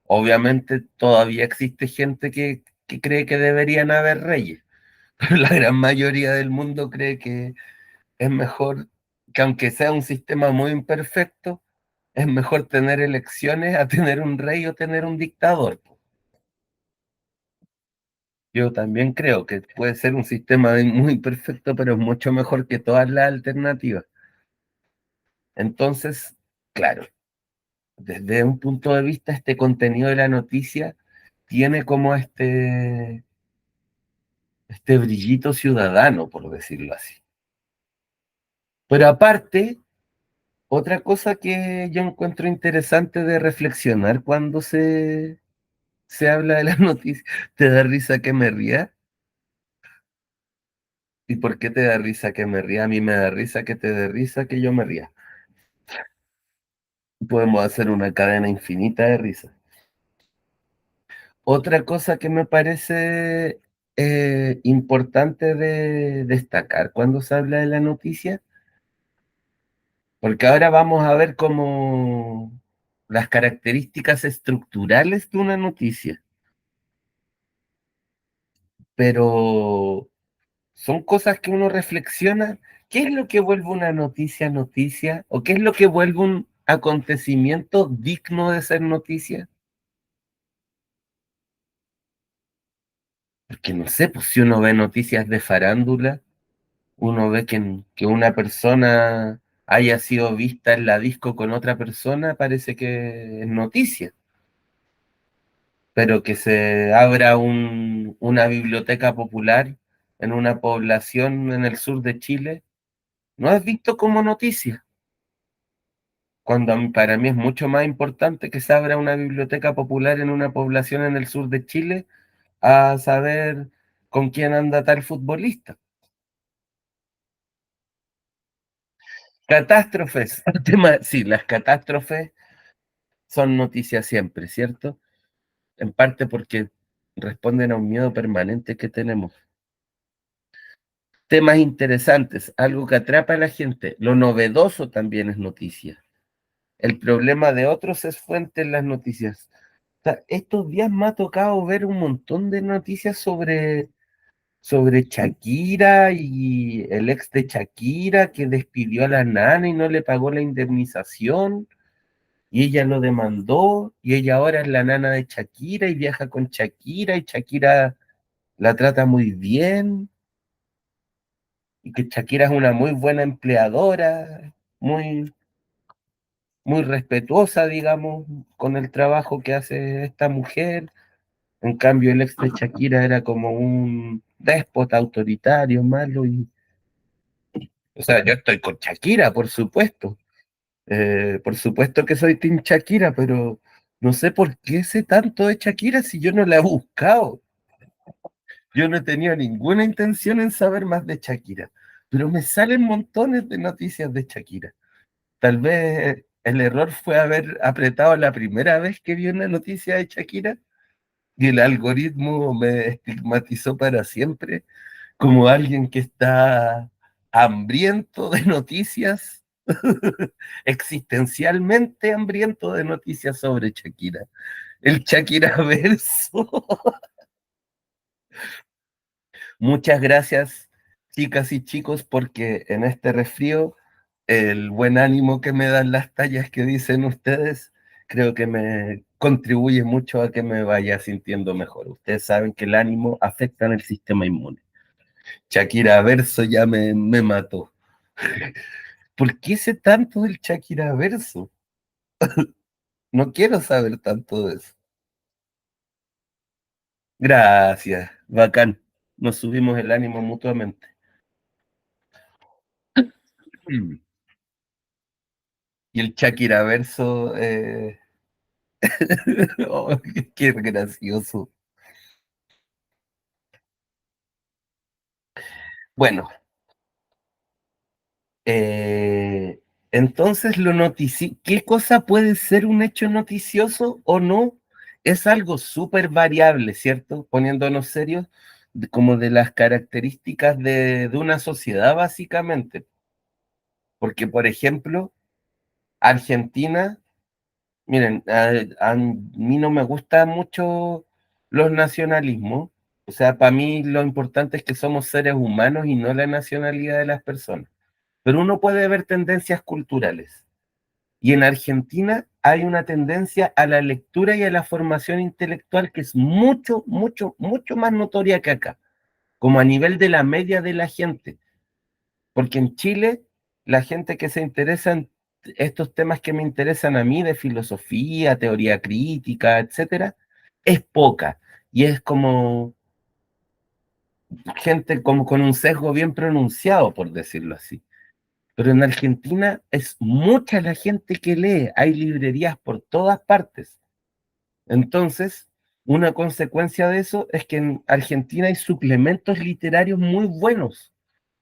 Obviamente todavía existe gente que cree que deberían haber reyes, pero la gran mayoría del mundo cree que es mejor, que aunque sea un sistema muy imperfecto, es mejor tener elecciones a tener un rey o tener un dictador. Yo también creo que puede ser un sistema muy imperfecto, pero es mucho mejor que todas las alternativas. Entonces, claro, desde un punto de vista, este contenido de la noticia tiene como este brillito ciudadano, por decirlo así. Pero aparte, otra cosa que yo encuentro interesante de reflexionar cuando se habla de la noticia, ¿te da risa que me ría? ¿Y por qué te da risa que me ría? A mí me da risa que te dé risa que yo me ría. Podemos hacer una cadena infinita de risas. Otra cosa que me parece importante de destacar cuando se habla de la noticia, porque ahora vamos a ver como las características estructurales de una noticia, pero son cosas que uno reflexiona. ¿Qué es lo que vuelve una noticia noticia? ¿O qué es lo que vuelve un acontecimiento digno de ser noticia? Porque no sé, pues si uno ve noticias de farándula, uno ve que una persona haya sido vista en la disco con otra persona, parece que es noticia. Pero que se abra una biblioteca popular en una población en el sur de Chile, no es visto como noticia. Cuando para mí es mucho más importante que se abra una biblioteca popular en una población en el sur de Chile a saber con quién anda tal futbolista. Catástrofes, sí, las catástrofes son noticias siempre, ¿cierto? En parte porque responden a un miedo permanente que tenemos. Temas interesantes, algo que atrapa a la gente, lo novedoso también es noticia. El problema de otros es fuente en las noticias. O sea, estos días me ha tocado ver un montón de noticias sobre Shakira y el ex de Shakira que despidió a la nana y no le pagó la indemnización y ella lo demandó y ella ahora es la nana de Shakira y viaja con Shakira y Shakira la trata muy bien y que Shakira es una muy buena empleadora, muy, muy respetuosa, digamos, con el trabajo que hace esta mujer. En cambio, el ex de Shakira era como un déspota autoritario, malo y, o sea, yo estoy con Shakira, por supuesto que soy Team Shakira, pero no sé por qué sé tanto de Shakira si yo no la he buscado. Yo no he tenido ninguna intención en saber más de Shakira, pero me salen montones de noticias de Shakira. Tal vez el error fue haber apretado la primera vez que vi una noticia de Shakira y el algoritmo me estigmatizó para siempre como alguien que está hambriento de noticias, existencialmente hambriento de noticias sobre Shakira. El Shakira verso. Muchas gracias, chicas y chicos, porque en este resfrío, el buen ánimo que me dan las tallas que dicen ustedes, creo que me contribuye mucho a que me vaya sintiendo mejor. Ustedes saben que el ánimo afecta en el sistema inmune. Shakira verso ya me mató. ¿Por qué sé tanto del Shakira verso? No quiero saber tanto de eso. Gracias, bacán. Nos subimos el ánimo mutuamente. Mm. Y el Shakira verso, Oh, qué gracioso. Bueno, eh, entonces ¿qué cosa puede ser un hecho noticioso o no? Es algo súper variable, ¿cierto? Poniéndonos serios, como de las características de una sociedad, básicamente. Porque, por ejemplo, Argentina, miren, a mí no me gustan mucho los nacionalismos. O sea, para mí lo importante es que somos seres humanos y no la nacionalidad de las personas. Pero uno puede ver tendencias culturales. Y en Argentina hay una tendencia a la lectura y a la formación intelectual que es mucho, mucho, mucho más notoria que acá, como a nivel de la media de la gente. Porque en Chile, la gente que se interesa en estos temas que me interesan a mí, de filosofía, teoría crítica, etcétera, es poca. Y es como gente como con un sesgo bien pronunciado, por decirlo así. Pero en Argentina es mucha la gente que lee, hay librerías por todas partes. Entonces, una consecuencia de eso es que en Argentina hay suplementos literarios muy buenos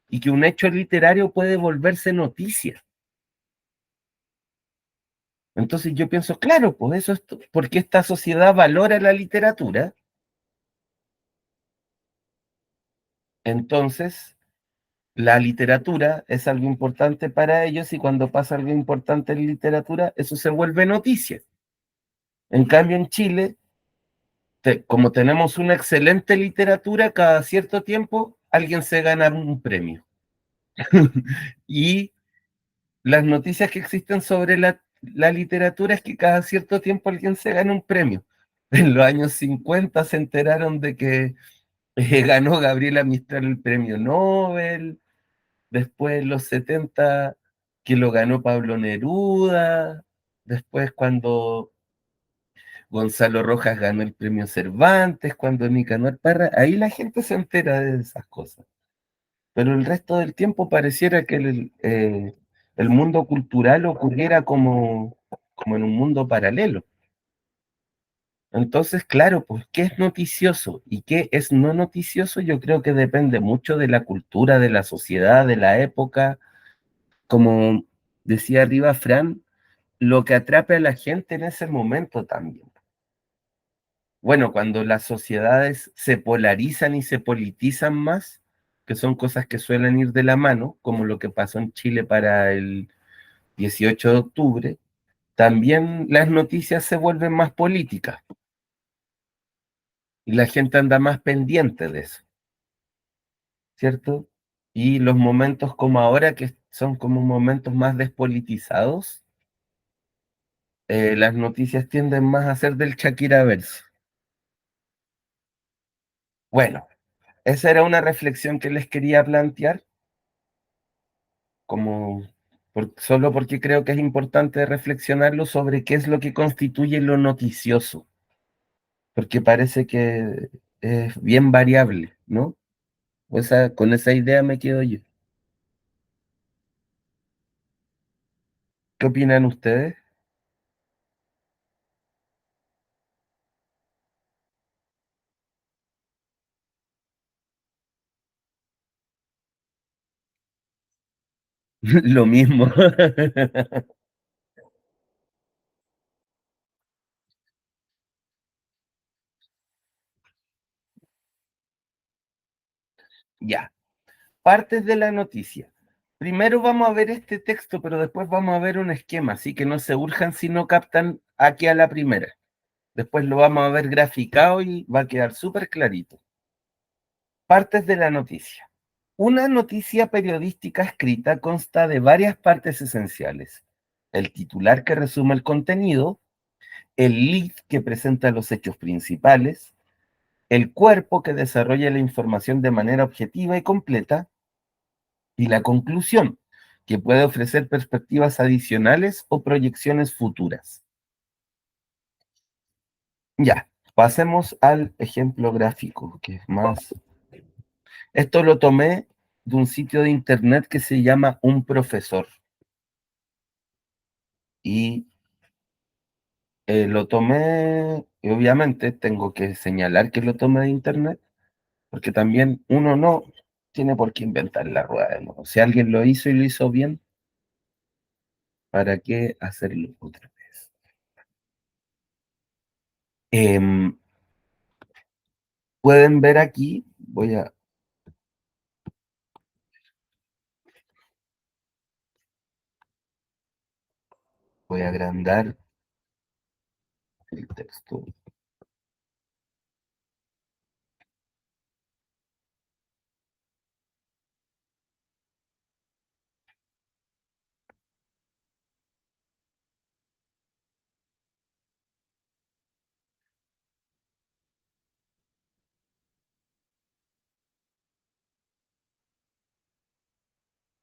y que un hecho literario puede volverse noticia. Entonces yo pienso, claro, pues eso es porque esta sociedad valora la literatura, entonces la literatura es algo importante para ellos y cuando pasa algo importante en literatura, eso se vuelve noticia. En cambio, en Chile, como tenemos una excelente literatura, cada cierto tiempo alguien se gana un premio. Y las noticias que existen sobre la literatura es que cada cierto tiempo alguien se gana un premio. En los años 50 se enteraron de que ganó Gabriela Mistral el premio Nobel, después en los 70 que lo ganó Pablo Neruda, después cuando Gonzalo Rojas ganó el premio Cervantes, cuando Nicanor Parra, ahí la gente se entera de esas cosas. Pero el resto del tiempo pareciera que el mundo cultural ocurriera como en un mundo paralelo. Entonces, claro, pues, ¿qué es noticioso y qué es no noticioso? Yo creo que depende mucho de la cultura, de la sociedad, de la época. Como decía arriba Fran, lo que atrape a la gente en ese momento también. Bueno, cuando las sociedades se polarizan y se politizan más, que son cosas que suelen ir de la mano, como lo que pasó en Chile para el 18 de octubre, también las noticias se vuelven más políticas y la gente anda más pendiente de eso, ¿cierto? Y los momentos como ahora, que son como momentos más despolitizados, las noticias tienden más a ser del Shakira verso. Bueno, esa era una reflexión que les quería plantear, como solo porque creo que es importante reflexionarlo sobre qué es lo que constituye lo noticioso, porque parece que es bien variable, ¿no? Con esa idea me quedo yo. ¿Qué opinan ustedes? Lo mismo. Ya, partes de la noticia. Primero vamos a ver este texto, pero después vamos a ver un esquema, así que no se urjan si no captan aquí a la primera. Después lo vamos a ver graficado y va a quedar súper clarito. Partes de la noticia. Una noticia periodística escrita consta de varias partes esenciales. El titular que resume el contenido, el lead que presenta los hechos principales, el cuerpo que desarrolla la información de manera objetiva y completa, y la conclusión, que puede ofrecer perspectivas adicionales o proyecciones futuras. Ya, pasemos al ejemplo gráfico, que es más. Esto lo tomé de un sitio de internet que se llama Un Profesor. Y Lo tomé, y obviamente tengo que señalar que lo tomé de internet, porque también uno no tiene por qué inventar la rueda de nuevo. Si alguien lo hizo y lo hizo bien, ¿para qué hacerlo otra vez? Em, Pueden ver aquí, voy a agrandar el texto.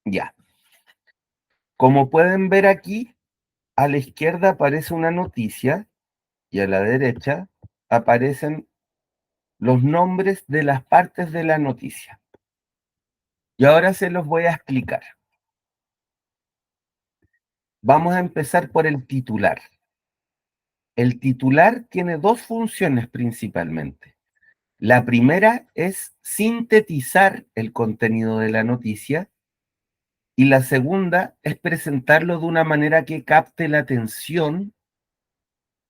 Ya. Como pueden ver aquí, a la izquierda aparece una noticia y a la derecha aparecen los nombres de las partes de la noticia. Y ahora se los voy a explicar. Vamos a empezar por el titular. El titular tiene dos funciones principalmente. La primera es sintetizar el contenido de la noticia y la segunda es presentarlo de una manera que capte la atención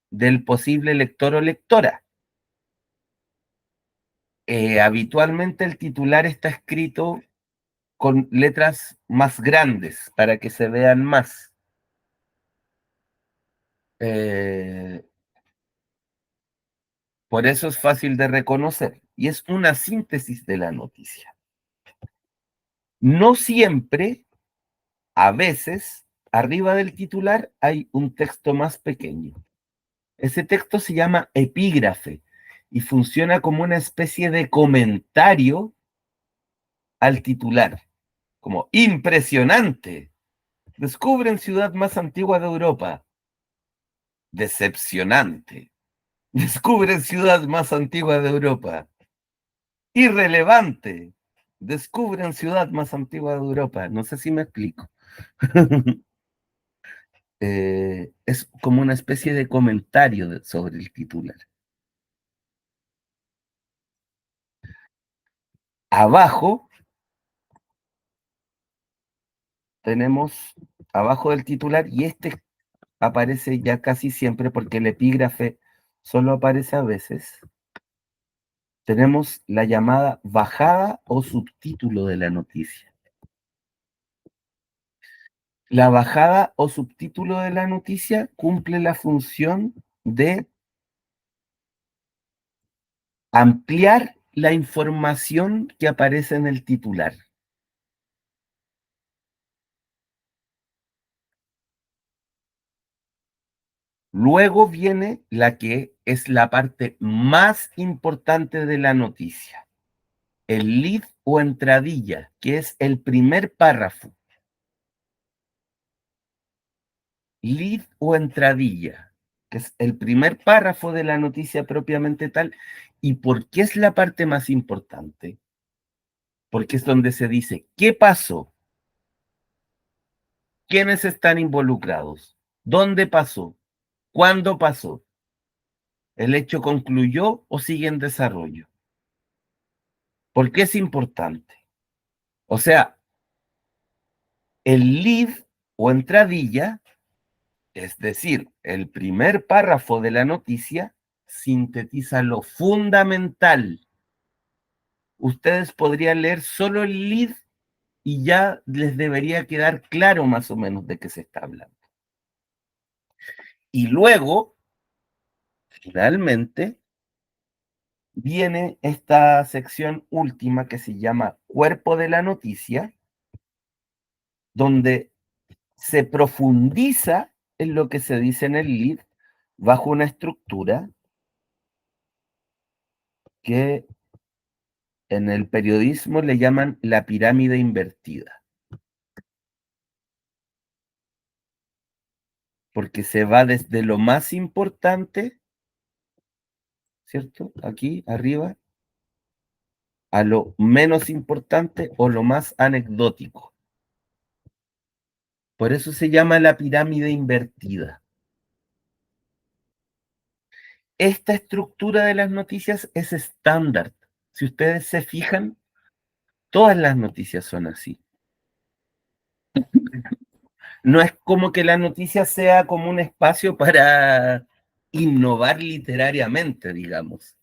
del posible lector o lectora. Habitualmente el titular está escrito con letras más grandes para que se vean más. Eh, por eso es fácil de reconocer y es una síntesis de la noticia. No siempre, a veces, arriba del titular hay un texto más pequeño. Ese texto se llama epígrafe y funciona como una especie de comentario al titular, como impresionante. Descubren ciudad más antigua de Europa. Decepcionante. Descubren ciudad más antigua de Europa. Irrelevante. Descubren ciudad más antigua de Europa. No sé si me explico. Es como una especie de comentario sobre el titular. Abajo tenemos, abajo del titular, y este aparece ya casi siempre porque el epígrafe solo aparece a veces, tenemos la llamada bajada o subtítulo de la noticia. La bajada o subtítulo de la noticia cumple la función de ampliar la información que aparece en el titular. Luego viene la que es la parte más importante de la noticia, el lead o entradilla, que es el primer párrafo. Lead o entradilla, que es el primer párrafo de la noticia propiamente tal. ¿Y por qué es la parte más importante? Porque es donde se dice qué pasó, quiénes están involucrados, dónde pasó, cuándo pasó, el hecho concluyó o sigue en desarrollo. ¿Por qué es importante? O sea, el lead o entradilla, es decir, el primer párrafo de la noticia, sintetiza lo fundamental. Ustedes podrían leer solo el lead y ya les debería quedar claro más o menos de qué se está hablando. Y luego, finalmente, viene esta sección última que se llama cuerpo de la noticia, donde se profundiza en lo que se dice en el lead bajo una estructura que en el periodismo le llaman la pirámide invertida, porque se va desde lo más importante, ¿cierto? Aquí arriba, a lo menos importante o lo más anecdótico. Por eso se llama la pirámide invertida. Esta estructura de las noticias es estándar. Si ustedes se fijan, todas las noticias son así. No es como que la noticia sea como un espacio para innovar literariamente, digamos,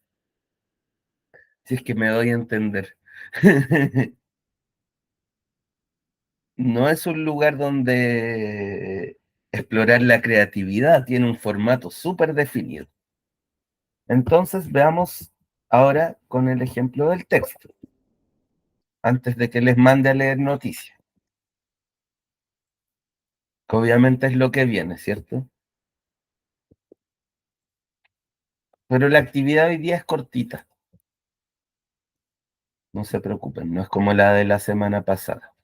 si es que me doy a entender. No es un lugar donde explorar la creatividad, tiene un formato súper definido. Entonces veamos ahora con el ejemplo del texto, antes de que les mande a leer noticias, que obviamente es lo que viene, ¿cierto? Pero la actividad hoy día es cortita, no se preocupen, no es como la de la semana pasada,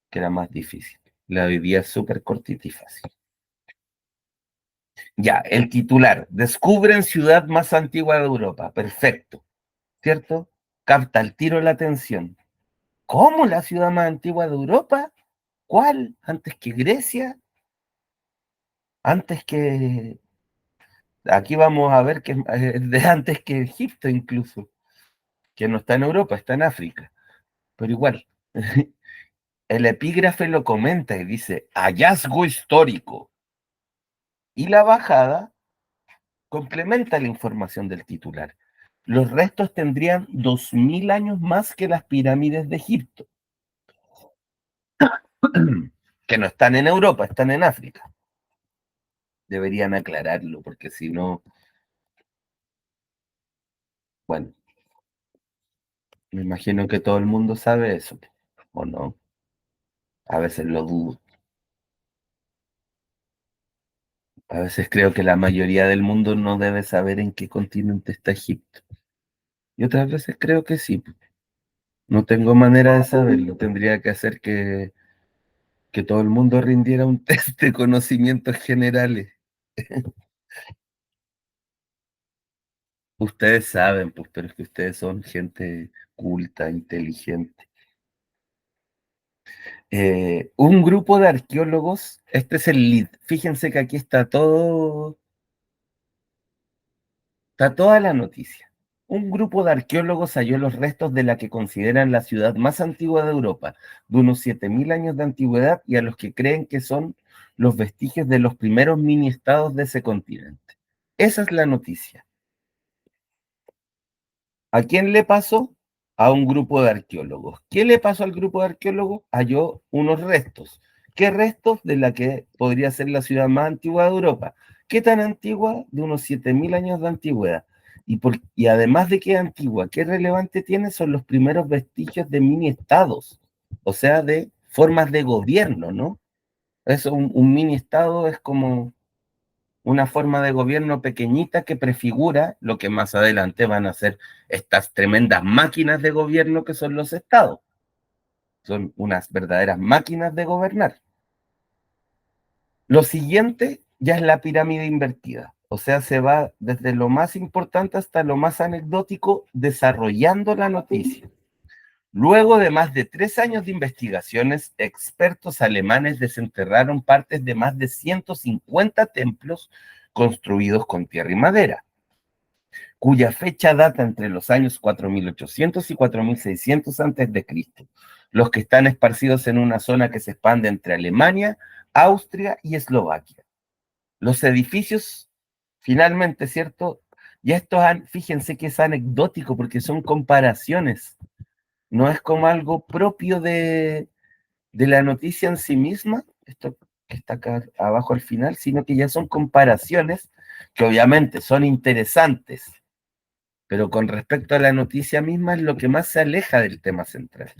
que era más difícil. La de hoy día es súper cortita y fácil. Ya, el titular, descubren ciudad más antigua de Europa, perfecto, ¿cierto? Capta al tiro la atención. ¿Cómo la ciudad más antigua de Europa? ¿Cuál? ¿Antes que Grecia? ¿Antes que... Aquí vamos a ver que de antes que Egipto incluso, que no está en Europa, está en África, pero igual. El epígrafe lo comenta y dice, hallazgo histórico. Y la bajada complementa la información del titular. Los restos tendrían 2000 años más que las pirámides de Egipto, que no están en Europa, están en África. Deberían aclararlo, porque si no, bueno, me imagino que todo el mundo sabe eso, ¿o no? A veces lo dudo. A veces creo que la mayoría del mundo no debe saber en qué continente está Egipto. Y otras veces creo que sí. No tengo manera de saberlo. Tendría que hacer que todo el mundo rindiera un test de conocimientos generales. Ustedes saben, pues, pero es que ustedes son gente culta, inteligente. Un grupo de arqueólogos, este es el lead. Fíjense que aquí está toda la noticia. Un grupo de arqueólogos halló los restos de la que consideran la ciudad más antigua de Europa, de unos 7000 años de antigüedad y a los que creen que son los vestigios de los primeros mini estados de ese continente. Esa es la noticia. ¿A quién le pasó? A un grupo de arqueólogos. ¿Qué le pasó al grupo de arqueólogos? Halló unos restos. ¿Qué restos? De la que podría ser la ciudad más antigua de Europa. ¿Qué tan antigua? De unos 7000 años de antigüedad. Y además de que es antigua, ¿qué relevante tiene? Son los primeros vestigios de mini estados, o sea, de formas de gobierno, ¿no? Eso, un mini estado es como una forma de gobierno pequeñita que prefigura lo que más adelante van a ser estas tremendas máquinas de gobierno que son los estados. Son unas verdaderas máquinas de gobernar. Lo siguiente ya es la pirámide invertida. O sea, se va desde lo más importante hasta lo más anecdótico desarrollando la noticia. Luego de más de 3 años de investigaciones, expertos alemanes desenterraron partes de más de 150 templos construidos con tierra y madera, cuya fecha data entre los años 4800 y 4600 antes de Cristo, los que están esparcidos en una zona que se expande entre Alemania, Austria y Eslovaquia. Los edificios, finalmente, ¿cierto? Y esto, fíjense que es anecdótico porque son comparaciones, no es como algo propio de la noticia en sí misma, esto que está acá abajo al final, sino que ya son comparaciones que obviamente son interesantes, pero con respecto a la noticia misma es lo que más se aleja del tema central.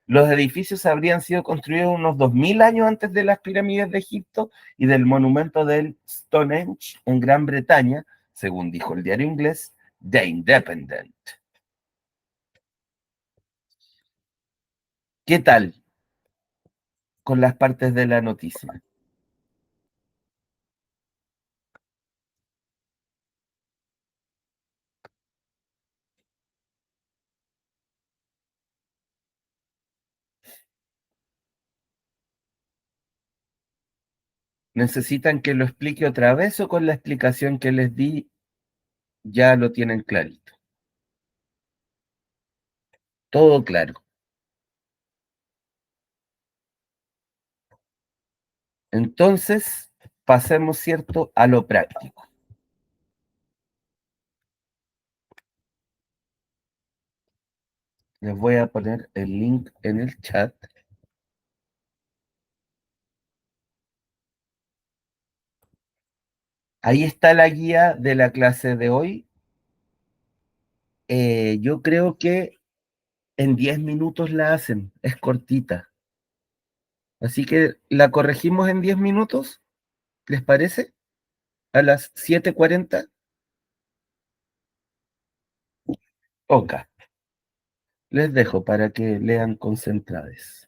Los edificios habrían sido construidos unos 2000 años antes de las pirámides de Egipto y del monumento del Stonehenge en Gran Bretaña, según dijo el diario inglés The Independent. ¿Qué tal con las partes de la noticia? ¿Necesitan que lo explique otra vez o con la explicación que les di ya lo tienen clarito. Todo claro. Entonces, pasemos, ¿cierto?, a lo práctico. Les voy a poner el link en el chat. Ahí está la guía de la clase de hoy. Yo creo que en 10 minutos la hacen, es cortita. Así que la corregimos en 10 minutos, ¿les parece? A las 7:40. Ok, les dejo para que lean concentradas.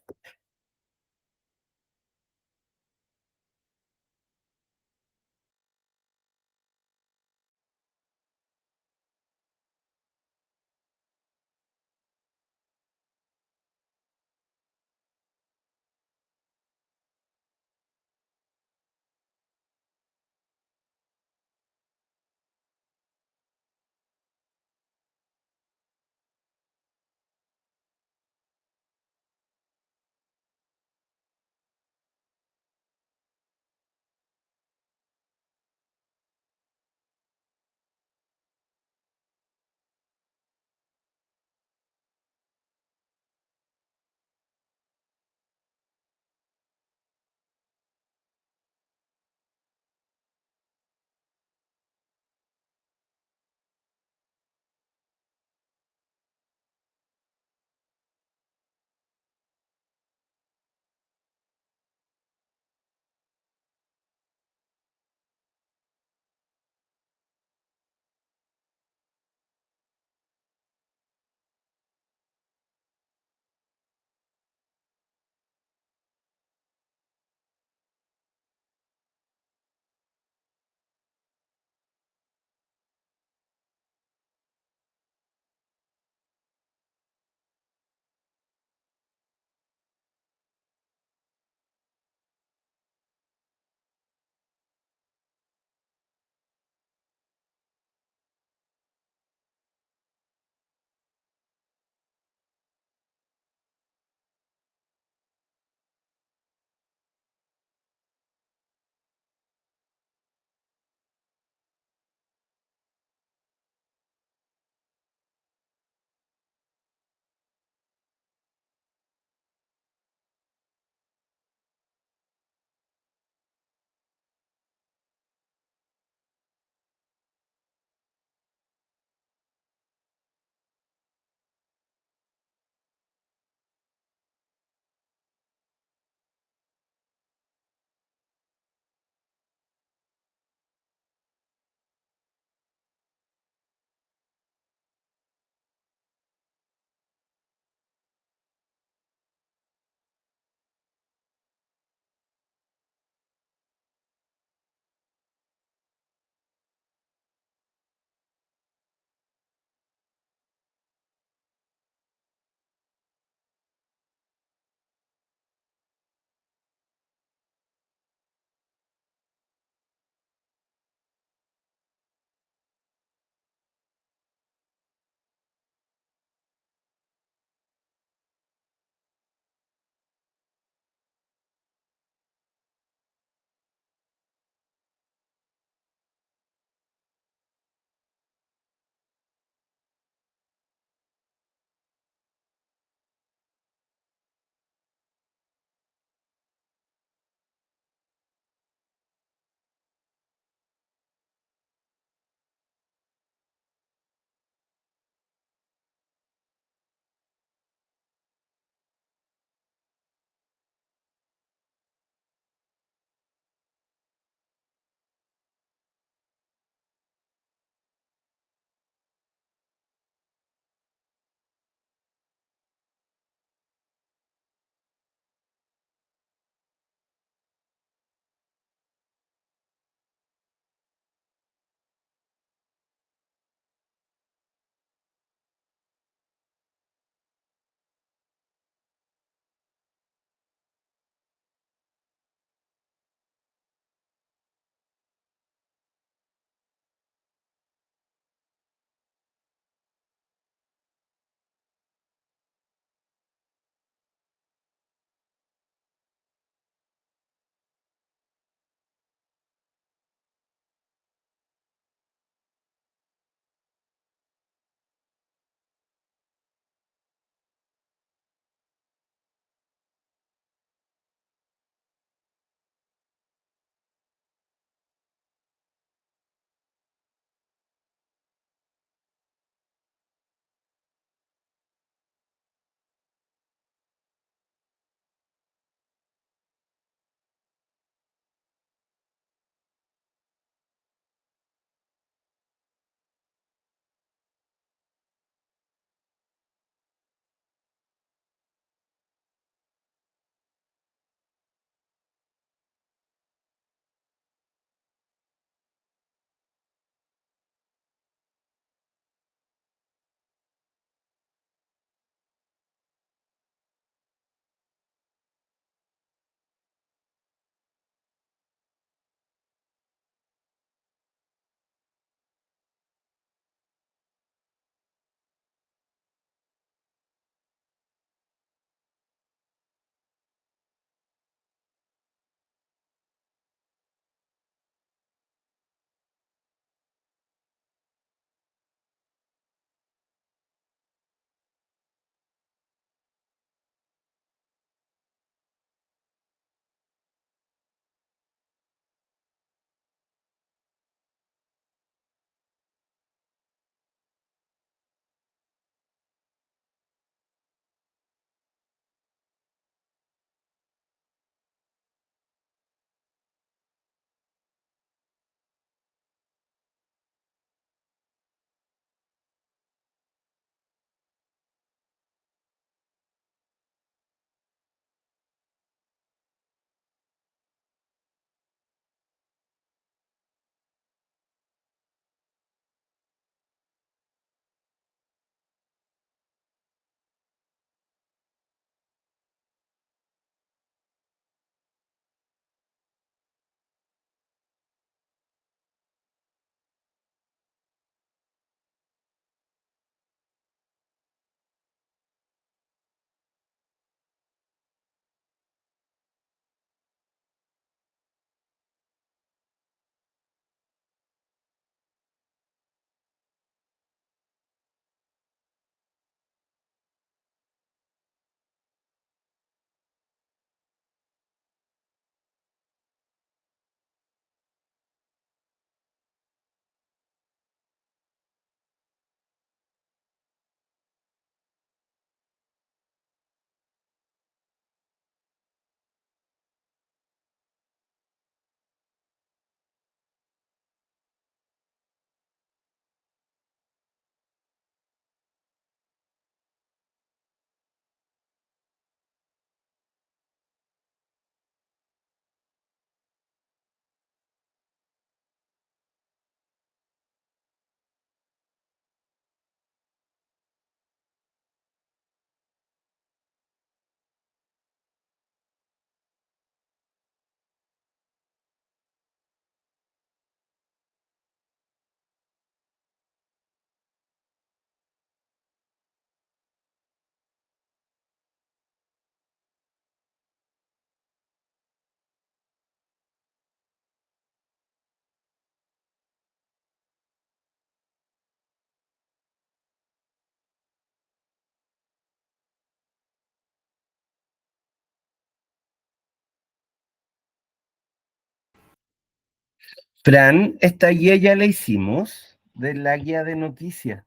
Fran, esta guía ya la hicimos, de la guía de noticias.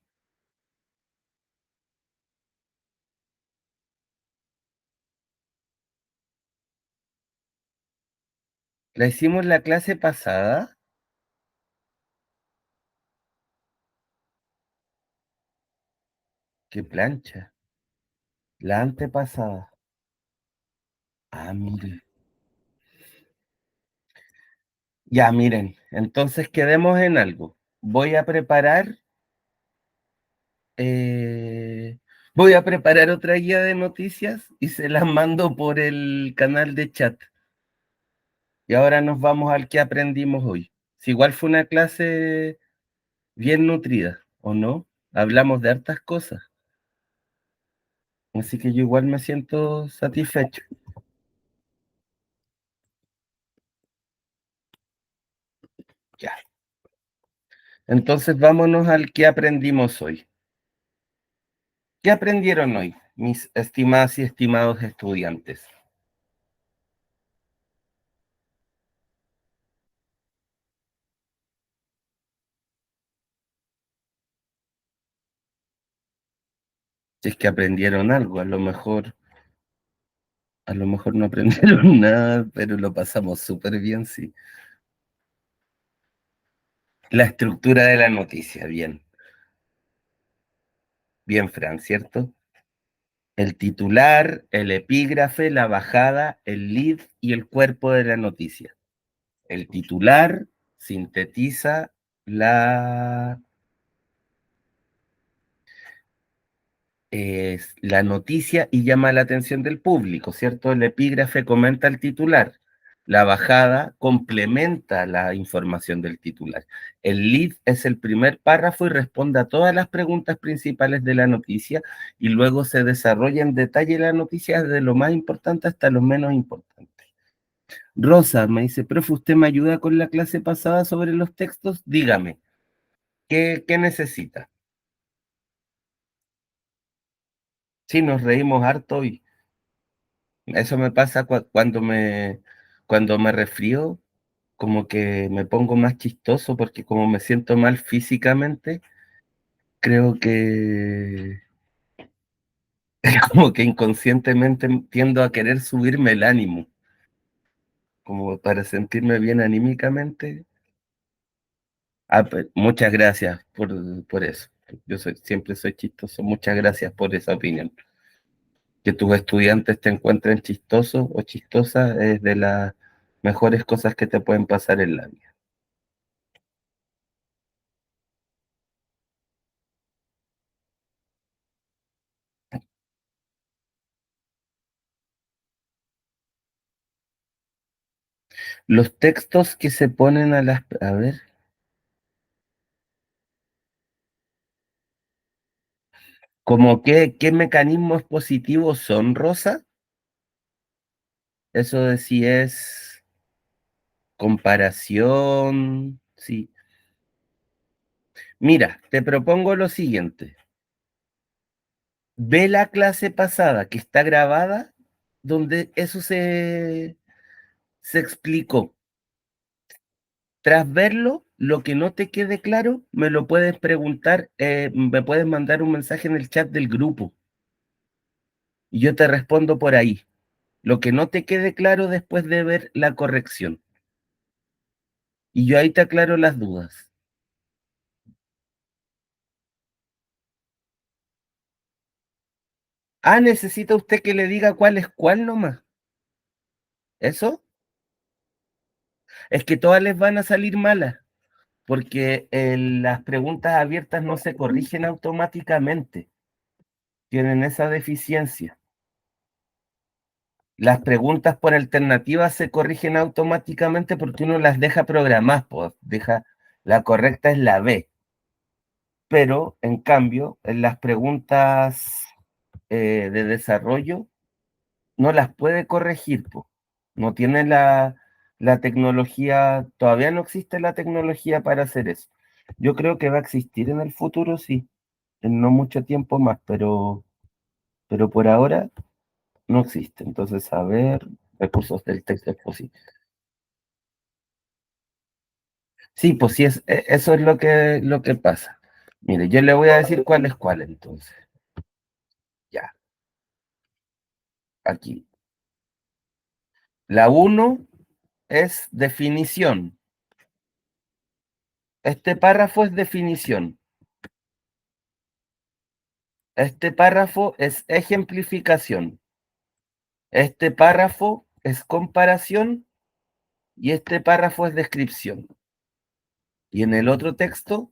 La hicimos la clase pasada. Qué plancha. La antepasada. Ah, mire. Ya, miren. Entonces quedemos en algo. Eh, voy a preparar otra guía de noticias y se las mando por el canal de chat. Y ahora nos vamos al que aprendimos hoy. Si igual fue una clase bien nutrida, ¿o no? Hablamos de hartas cosas. Así que yo igual me siento satisfecho. Ya. Entonces vámonos al que aprendimos hoy. ¿Qué aprendieron hoy, mis estimadas y estimados estudiantes? Si es que aprendieron algo, a lo mejor no aprendieron nada, pero lo pasamos súper bien, sí. La estructura de la noticia, bien, bien, Fran, ¿cierto? El titular, el epígrafe, la bajada, el lead y el cuerpo de la noticia. El titular sintetiza la, la noticia y llama la atención del público, ¿cierto? El epígrafe comenta el titular. La bajada complementa la información del titular. El lead es el primer párrafo y responde a todas las preguntas principales de la noticia y luego se desarrolla en detalle la noticia desde lo más importante hasta lo menos importante. Rosa me dice, profe, ¿usted me ayuda con la clase pasada sobre los textos? Dígame, ¿qué necesita? Sí, nos reímos harto hoy. Eso me pasa cuando me resfrío, como que me pongo más chistoso porque como me siento mal físicamente, creo que como que inconscientemente tiendo a querer subirme el ánimo, como para sentirme bien anímicamente. Ah, pues, muchas gracias por eso. Siempre soy chistoso. Muchas gracias por esa opinión. Que tus estudiantes te encuentren chistoso o chistosa es de las mejores cosas que te pueden pasar en la vida. Los textos que se ponen a las... A ver, como qué mecanismos positivos son, Rosa. Eso de si es comparación, sí. Mira, te propongo lo siguiente. Ve la clase pasada que está grabada, donde se explicó. Tras verlo, lo que no te quede claro, me lo puedes preguntar, me puedes mandar un mensaje en el chat del grupo y yo te respondo por ahí. Lo que no te quede claro después de ver la corrección. Y yo ahí te aclaro las dudas. Ah, necesita usted que le diga cuál es cuál nomás. ¿Eso? Es que todas les van a salir malas, porque las preguntas abiertas no se corrigen automáticamente. Tienen esa deficiencia. Las preguntas por alternativas se corrigen automáticamente porque uno las deja programadas, pues la correcta es la B, pero en cambio, en las preguntas de desarrollo no las puede corregir, pues. No tiene la tecnología, todavía no existe la tecnología para hacer eso. Yo creo que va a existir en el futuro, sí, en no mucho tiempo más, pero por ahora no existe. Entonces, a ver, recursos del texto expositivo. Sí, pues sí, eso es lo que pasa. Mire, yo le voy a decir cuál es cuál entonces. Ya, aquí. La uno es definición. Este párrafo es definición. Este párrafo es ejemplificación. Este párrafo es comparación y este párrafo es descripción. Y en el otro texto,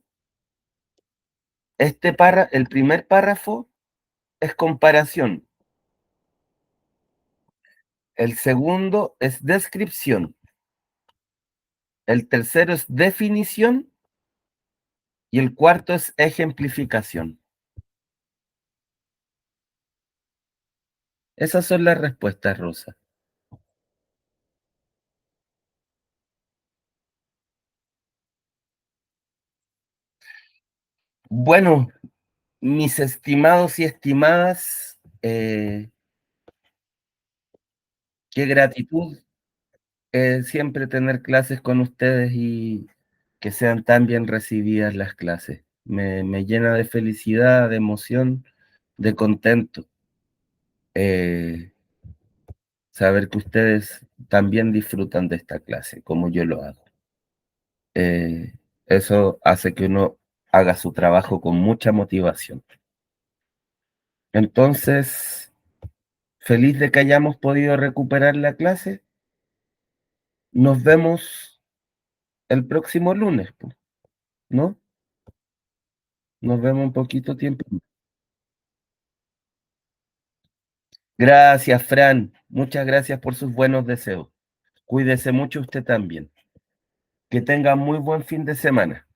el primer párrafo es comparación. El segundo es descripción. El tercero es definición y el cuarto es ejemplificación. Esas son las respuestas, Rosa. Bueno, mis estimados y estimadas, qué gratitud siempre tener clases con ustedes y que sean tan bien recibidas las clases. Me llena de felicidad, de emoción, de contento saber que ustedes también disfrutan de esta clase, como yo lo hago. Eso hace que uno haga su trabajo con mucha motivación. Entonces, feliz de que hayamos podido recuperar la clase. Nos vemos el próximo lunes, pues, ¿no? Nos vemos un poquito tiempo. Gracias, Fran. Muchas gracias por sus buenos deseos. Cuídese mucho usted también. Que tenga muy buen fin de semana.